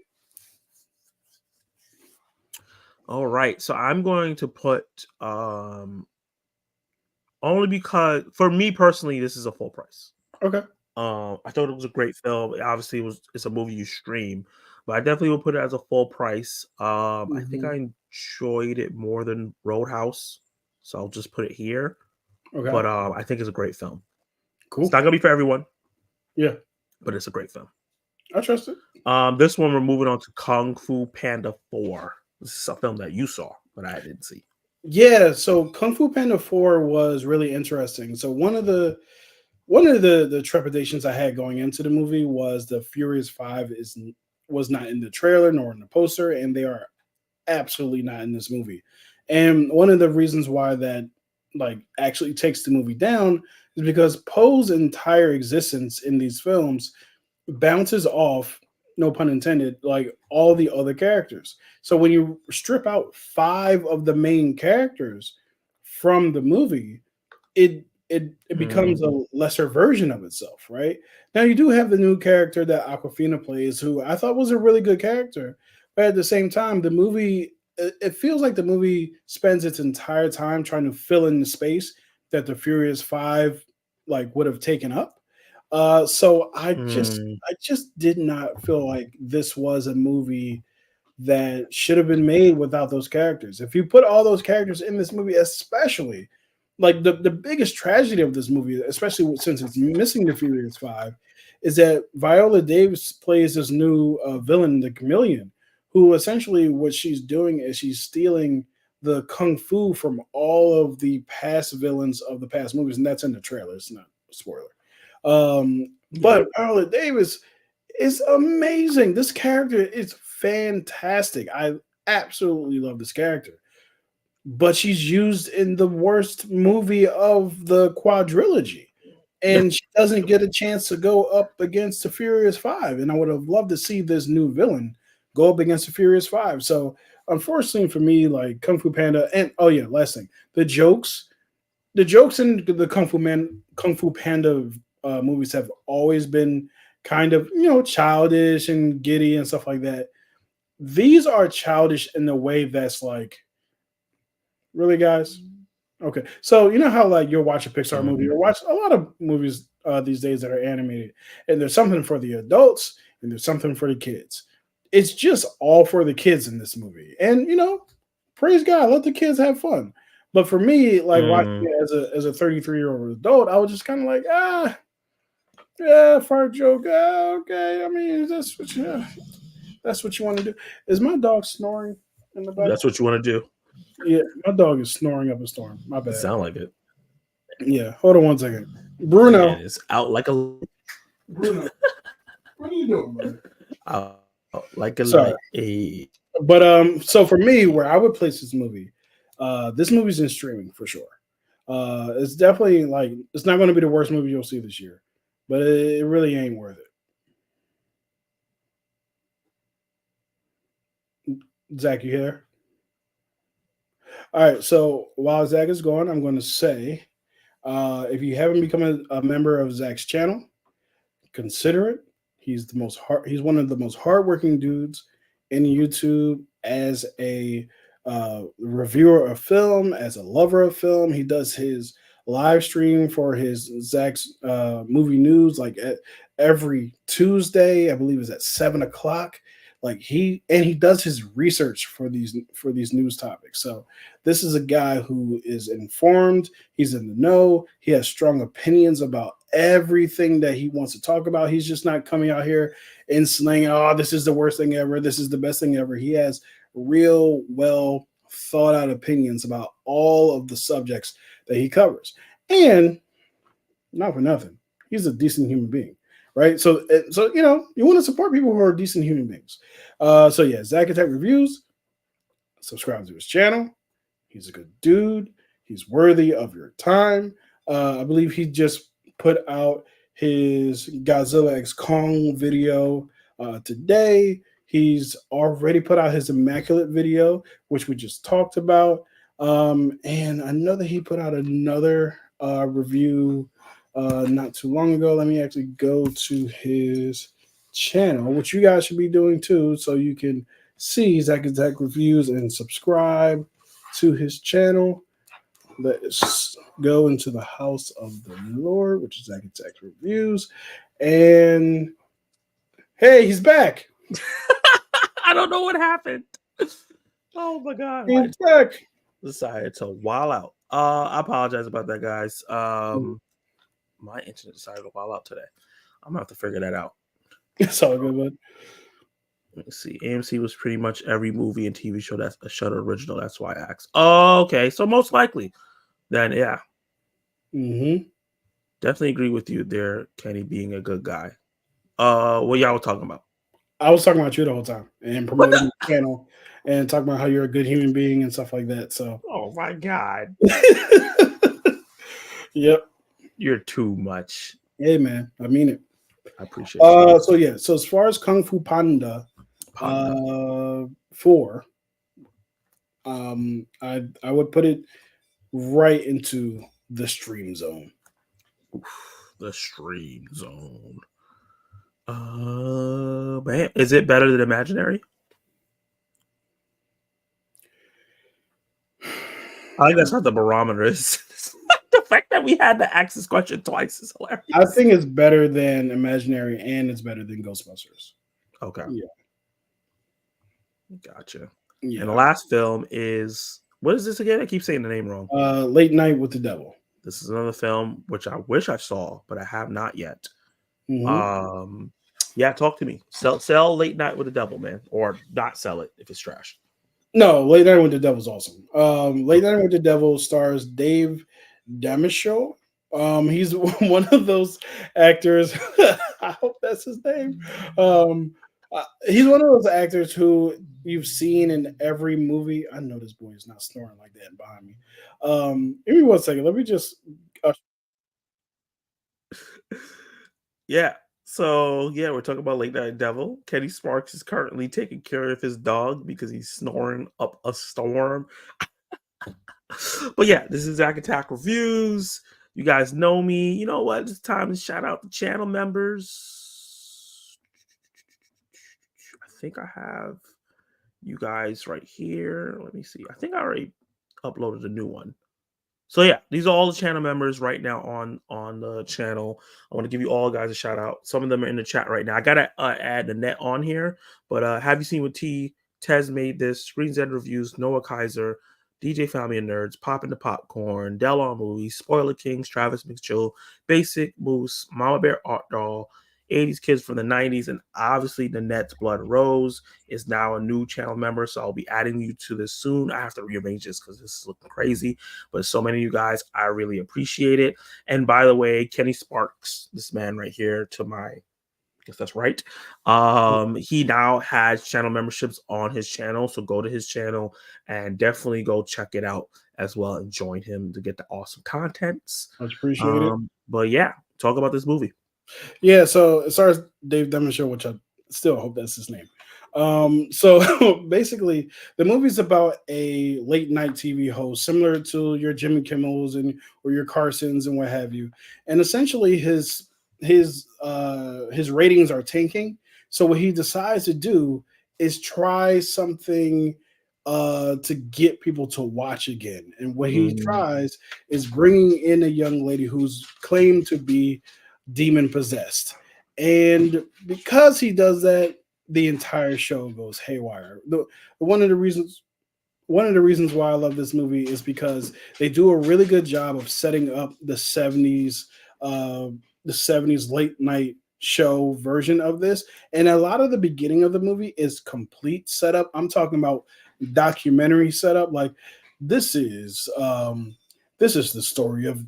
All right. So I'm going to put only because for me personally, this is a full price. Okay. I thought it was a great film. Obviously, it's a movie you stream, but I definitely would put it as a full price. I think Hmm. I enjoyed it more than Roadhouse, so I'll just put it here. Okay. But I think it's a great film. It's Cool. not gonna be for everyone, Yeah, but it's a great film. I trust it. This one we're moving on to Kung Fu Panda 4. This is a film that you saw, but I didn't see. Yeah. So Kung Fu Panda 4 was really interesting. So one of the trepidations I had going into the movie was the Furious Five was not in the trailer nor in the poster, and they are absolutely not in this movie. And one of the reasons why that like actually takes the movie down is because Poe's entire existence in these films bounces off, no pun intended, like all the other characters. So when you strip out five of the main characters from the movie, it becomes a Mhm. lesser version of itself, right? Now you do have the new character that Aquafina plays, who I thought was a really good character, but at the same time, the movie it feels like the movie spends its entire time trying to fill in the space that the Furious Five like would have taken up. So Mm. I just did not feel like this was a movie that should have been made without those characters. If you put all those characters in this movie, especially like the biggest tragedy of this movie, especially since it's missing the Furious Five, is that Viola Davis plays this new villain, the Chameleon, who essentially what she's doing is she's stealing the kung fu from all of the past villains of the past movies, and that's in the trailer. It's not a spoiler. Yeah. But Viola Davis is amazing. This character is fantastic. I absolutely love this character. But she's used in the worst movie of the quadrilogy. And she doesn't get a chance to go up against the Furious Five. And I would have loved to see this new villain go up against the Furious Five. So unfortunately for me, like Kung Fu Panda, and oh yeah, last thing, the jokes in the Kung Fu Panda movies have always been kind of childish and giddy and stuff like that. These are childish in a way that's like, really, guys. Okay, so you know how like you'll watch a Pixar movie Mhm. or watch a lot of movies these days that are animated, and there's something for the adults and there's something for the kids. It's just all for the kids in this movie, and praise God, let the kids have fun. But for me, like watching Mm. it as a 33-year-old adult, I was just kind of like, yeah, fart joke. Okay, I mean, that's what you want to do. Is my dog snoring in the That's background? what you want to do. Yeah, my dog is snoring up a storm. My It bad. sound like it. Yeah, hold on one second. That man Bruno. is out like a Bruno, what are you doing, man? out like a Sorry. light. Hey. But so for me, where I would place this movie's in streaming for sure. It's definitely like it's not going to be the worst movie you'll see this year, but it really ain't worth it. Zach, you here? All right. So while Zach is gone, I'm going to say, if you haven't become a member of Zach's channel, consider it. He's one of the most hardworking dudes in YouTube as a reviewer of film, as a lover of film. He does his live stream for his Zach's movie news like every Tuesday. I believe is at 7 o'clock. Like he does his research for these news topics. So this is a guy who is informed. He's in the know. He has strong opinions about everything that he wants to talk about. He's just not coming out here and slinging, oh, this is the worst thing ever. This is the best thing ever. He has real, well thought out opinions about all of the subjects that he covers. And not for nothing, he's a decent human being. Right. So you want to support people who are decent human beings. So yeah, Zach Attack Reviews, subscribe to his channel. He's a good dude. He's worthy of your time. I believe he just put out his Godzilla X Kong video today. He's already put out his Immaculate video, which we just talked about. And I know that he put out another review not too long ago. Let me actually go to his channel, which you guys should be doing too, so you can see Zach Reviews and subscribe to his channel. Let's go into the house of the Lord, which is Zach Reviews. And hey, he's back. I don't know what happened. Oh my god. He's back. Decided to wild out. I apologize about that, guys. My internet decided to wild out today. I'm gonna have to figure that out. It's all good, bud. Let me see. AMC was pretty much every movie and TV show that's a Shudder original. That's why I asked. Oh, okay. So most likely, then yeah, definitely agree with you there, Kenny being a good guy. What y'all were talking about? I was talking about you the whole time and promoting the channel and talking about how you're a good human being and stuff like that. So, Oh my god, yep. you're too much. Hey, man, I mean it. I appreciate you. So yeah, so as far as Kung Fu Panda, Panda. 4, I would put it right into the stream zone. Oof, the stream zone. Man, is it better than Imaginary? I think that's what the barometer is. The fact that we had to ask this question twice is I hilarious. think it's better than Imaginary, and it's better than Ghostbusters. Okay, Yeah, gotcha. And the yeah. last film is what is this again? I keep saying the name wrong. Late Night with the Devil. This is another film which I wish I saw, but I have not yet. Hmm. Um, yeah, talk to me. Sell Late Night with the Devil, man, or not sell it if it's trash. No, Late Night with the Devil's awesome. Late Night Okay. with the Devil stars Dave Demisho. He's one of those actors. I hope that's his name. He's one of those actors who you've seen in every movie. I know this boy is not snoring like that behind me. Give me 1 second. Let me just. Uh, Yeah. So yeah, we're talking about Late Night Devil. Kenny Sparks is currently taking care of his dog because he's snoring up a storm. But yeah, this is Zack Attack Reviews. You guys know me. You know what? It's time to shout out the channel members. I think I have you guys right here. Let me see. I think I already uploaded a new one. So yeah, these are all the channel members right now on the channel. I want to give you all guys a shout out. Some of them are in the chat right now. I gotta add the net on here, but have you seen what Tez made this? Screens End Reviews, Noah Kaiser, DJ Family and Nerds, Poppin' the Popcorn, Del on Movies, Spoiler Kings, Travis McChill, Basic Moose, Mama Bear Art Doll, 80s Kids from the 90s, and obviously the Net's Blood Rose is now a new channel member. So I'll be adding you to this soon. I have to rearrange this because this is looking crazy. But so many of you guys, I really appreciate it. And by the way, Kenny Sparks, this man right here to my, I guess that's right. He now has channel memberships on his channel. So go to his channel and definitely go check it out as well and join him to get the awesome contents. Much appreciated. But yeah, talk about this movie. Yeah, so as far as Dave Demishow, which I still hope that's his name. So basically, the movie's about a late night TV host, similar to your Jimmy Kimmels and or your Carsons and what have you. And essentially, his ratings are tanking. So what he decides to do is try something to get people to watch again. And what he Mm, tries is bringing in a young lady who's claimed to be demon possessed. And because he does that, the entire show goes haywire. One of the reasons why I love this movie is because they do a really good job of setting up uh, the 70s late night show version of this. And a lot of the beginning of the movie is complete setup. I'm talking about documentary setup. Like this is this is the story of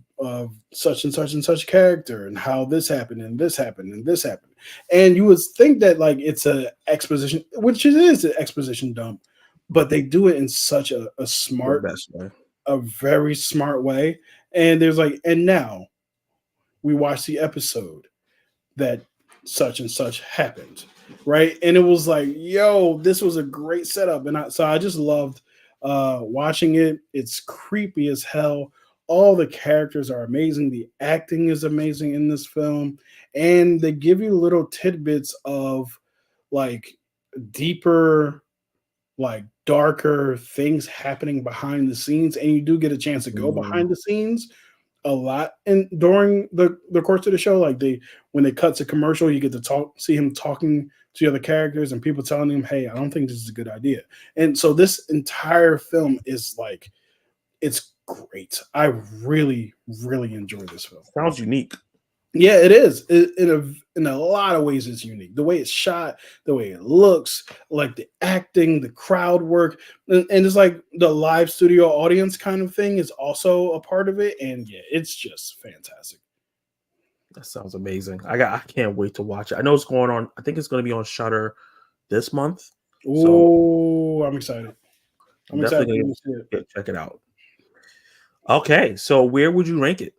such and such character and how this happened and this happened and this happened. And you would think that like it's a exposition, which it is an exposition dump, but they do it in such a the smart, best way. a very smart way. And there's like, and now we watch the episode that such and such happened, right? And it was like, yo, this was a great setup, and so I just loved watching it. It's creepy as hell. All the characters are amazing. The acting is amazing in this film, and they give you little tidbits of like deeper, like darker things happening behind the scenes, and you do get a chance to go Mm, behind the scenes a lot and during the course of the show. Like they when they cut to commercial, you get to see him talking to the other characters and people telling him, hey, I don't think this is a good idea. And so this entire film is like it's great. I really really enjoy this film. sounds unique. Yeah, it is. In a lot of ways, it's unique. The way it's shot, the way it looks, like the acting, the crowd work, and it's like the live studio audience kind of thing is also a part of it. And yeah, it's just fantastic. That sounds amazing. I can't wait to watch it. I know it's going on. I think it's going to be on Shutter this month. So Oh, I'm excited. I'm I'm excited definitely to going see it. to check it out. Okay, so where would you rank it?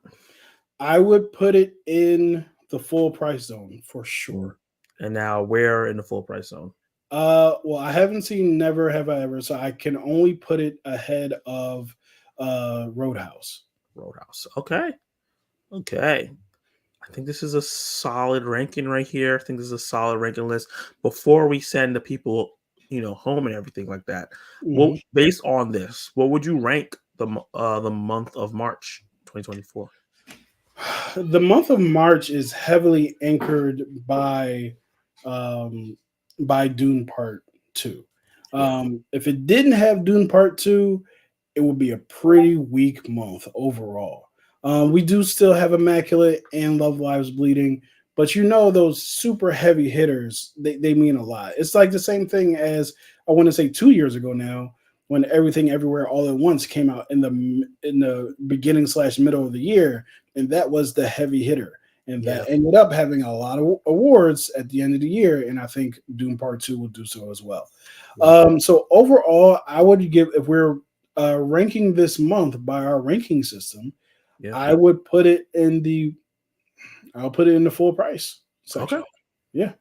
I would put it in the full price zone for Mm. sure. And now where in the full price zone? Well, I haven't seen Never Have I Ever, so I can only put it ahead of Roadhouse. Roadhouse. Okay. Okay. I think this is a solid ranking right here. I think this is a solid ranking list. Before we send the people, home and everything like that, well, Mhm. based on this, what would you rank the month of March 2024? The month of March is heavily anchored um, by Dune Part Two. Yeah. If it didn't have Dune Part Two, it would be a pretty weak month overall. We do still have Immaculate and Love Lives Bleeding, but those super heavy hitters, they mean a lot. It's like the same thing as I want to say 2 years ago now, when Everything Everywhere All at Once came out in the beginning slash middle of the year, and that was the heavy hitter. And that Yeah. ended up having a lot of awards at the end of the year, and I think Doom Part Two will do so as well. Yeah. So overall, I would give, if we're ranking this month by our ranking system, Yeah. I would put it I'll put it in the full price section. Okay. Yeah.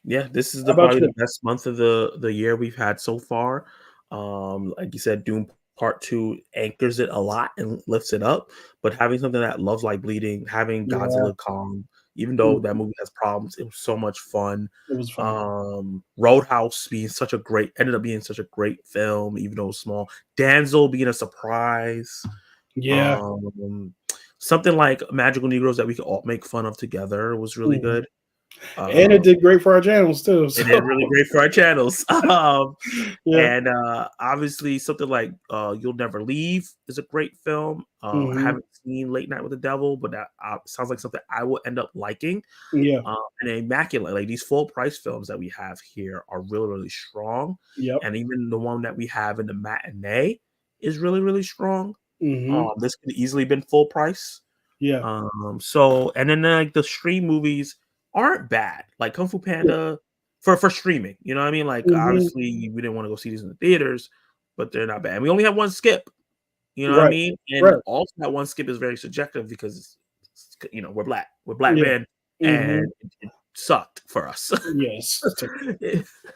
Yeah, this is How the about probably the you? best month of the year we've had so far. Like you said, Doom Part Two anchors it a lot and lifts it up. But having something that loves like bleeding, having Yeah. Godzilla Kong, even though that Mhm. movie has problems, it was so much fun. It was fun. Roadhouse ended up being such a great film, even though it was small. Danzel being a surprise. Yeah. Um, Something like Magical Negroes that we could all make fun of together was really Mhm. good. And it Um, did great for our channels too. it So did really great for our channels. yeah. And obviously something like You'll Never Leave is a great film. I Hmm. haven't seen Late Night with the Devil, but that sounds like something I will end up liking. Yeah. And Immaculate, like these full price films that we have here are really, really strong. Yep. And even the one that we have in the matinee is really, really strong. Hmm. This could easily been full price. Yeah. So and then like the stream movies aren't bad. Like Kung Fu Yeah. Panda for streaming, you know what I mean? Like Hmm. obviously we didn't want to go see these in the theaters, but they're not bad. And we only have one skip, you know what I Right. mean? And Right. also that one skip is very subjective because we're black Yeah. men Hmm. and it sucked for us. Yes.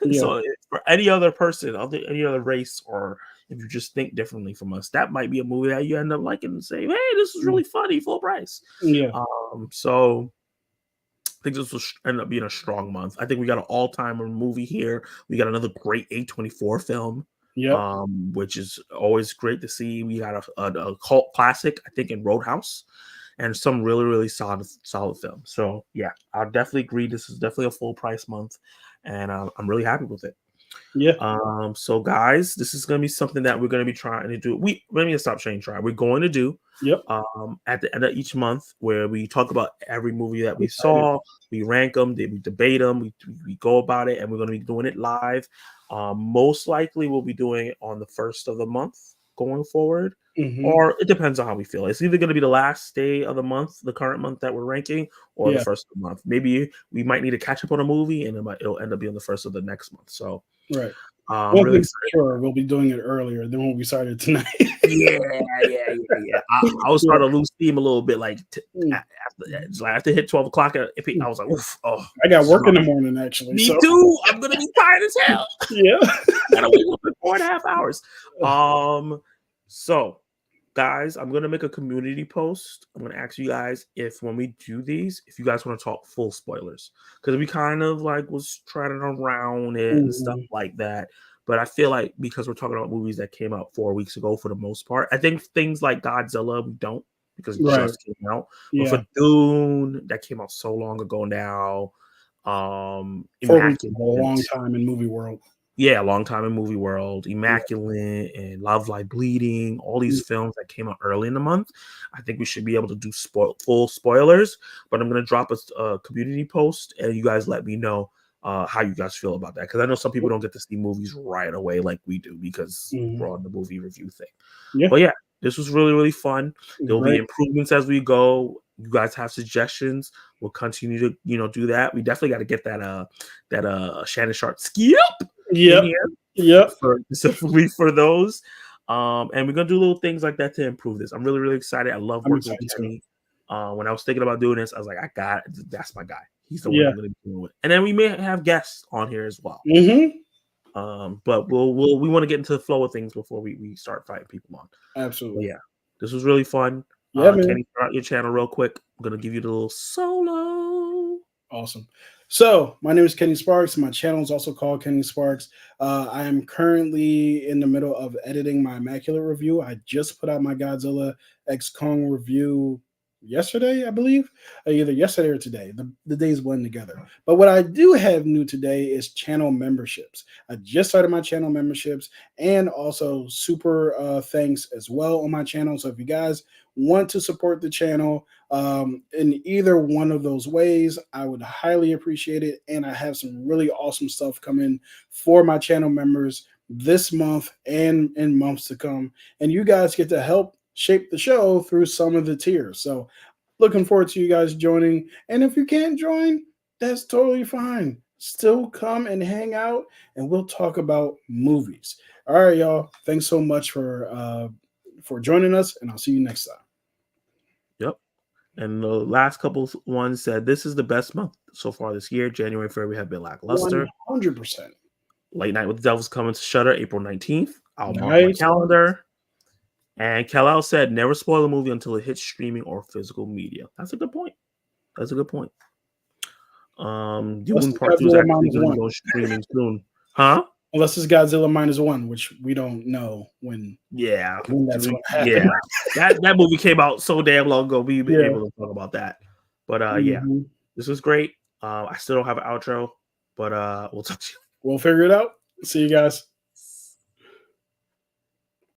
Yeah. So for any other person, any other race, or if you just think differently from us, that might be a movie that you end up liking and say, "Hey, this is Mm. really funny, full price." Yeah. So I think this will end up being a strong month. I think we got an all-timer movie here. We got another great A24 film, Yep. which is always great to see. We got a cult classic, I think, in Roadhouse, and some really, really solid film. So yeah, I definitely agree. This is definitely a full price month, and I'm really happy with it. Yeah. So guys, this is gonna be something that we're gonna be trying to do. Let me stop saying try. We're going to do Yep. at the end of each month where we talk about every movie that I'm we excited. saw, we rank them, we debate them, we go about it, and we're gonna be doing it live. Most likely we'll be doing it on the first of the month going forward. Hmm. Or it depends on how we feel. It's either going to be the last day of the month, the current month that we're ranking, or the Yeah. first of the month. Maybe we might need to catch up on a movie, and it'll end up being the first of the next month. So Right. I'm One really thing for excited. sure, we'll be doing it earlier than when we started tonight. Yeah, yeah. I was Yeah. starting to lose steam a little bit, like Mm. after hit 12 o'clock. I Mm. was like, oof, oh, I got this is work in rough. the morning actually. Me So too. I'm gonna be tired as hell. yeah. Gotta wake up in 4.5 hours. Um, so guys, I'm gonna make a community post. I'm gonna ask you guys if when we do these, if you guys want to talk full spoilers. Because we kind of like was treading around it and stuff Mhm. like that. But I feel like because we're talking about movies that came out 4 weeks ago for the most part, I think things like Godzilla we don't because it Right. just came out. But for Yeah. Dune, that came out so long ago now. 4 weeks is a long Immaculate. time in movie world. Yeah, a long time in movie world, Yeah. Immaculate and Love Like Bleeding, all these Mm. films that came out early in the month. I think we should be able to do full spoilers, but I'm gonna drop a community post and you guys let me know how you guys feel about that because I know some people don't get to see movies right away like we do because Mhm. we're on the movie review thing. Yeah. But yeah, this was really, really fun. There'll be Great. improvements as we go. You guys have suggestions. We'll continue to, do that. We definitely got to get that Shannon Sharp skip in Yep. here Yep. for specifically for those. And we're gonna do little things like that to improve this. I'm really, really excited. I love I'm working with excited too. Kenny. When I was thinking about doing this, I was like, that's my guy. He's the one Yeah. I'm going to be doing with. And then we may have guests on here as well. But we want to get into the flow of things before we start fighting people on. Absolutely. But yeah, this was really fun. Yeah, man. Kenny, start your channel real quick. I'm gonna give you the little solo. Awesome. So my name is Kenny Sparks. My channel is also called Kenny Sparks. I am currently in the middle of editing my Immaculate review. I just put out my Godzilla X Kong review yesterday, I believe, either yesterday or today. The days blend together. But what I do have new today is channel memberships. I just started my channel memberships, and also super thanks as well on my channel. So if you guys want to support the channel in either one of those ways, I would highly appreciate it. And I have some really awesome stuff coming for my channel members this month and in months to come. And you guys get to help shape the show through some of the tiers. So looking forward to you guys joining. And if you can't join, that's totally fine. Still come and hang out, and we'll talk about movies. All right, y'all. Thanks so much for joining us, and I'll see you next time. Yep. And the last couple ones said this is the best month so far this year. January, February have been lackluster. 100%. Late Night with the Devil's coming to Shudder April 19th. I'll mark my calendar. And Kal-El said, never spoil a movie until it hits streaming or physical media. That's a good point. That's a good point. Dune Part 2 is actually going to go streaming soon. Huh? Unless it's Godzilla -1, which we don't know when. Yeah. When that's going to happen. Yeah. that movie came out so damn long ago. We've been able to talk about that. But yeah, this was great. I still don't have an outro, but we'll talk to you. We'll figure it out. See you guys.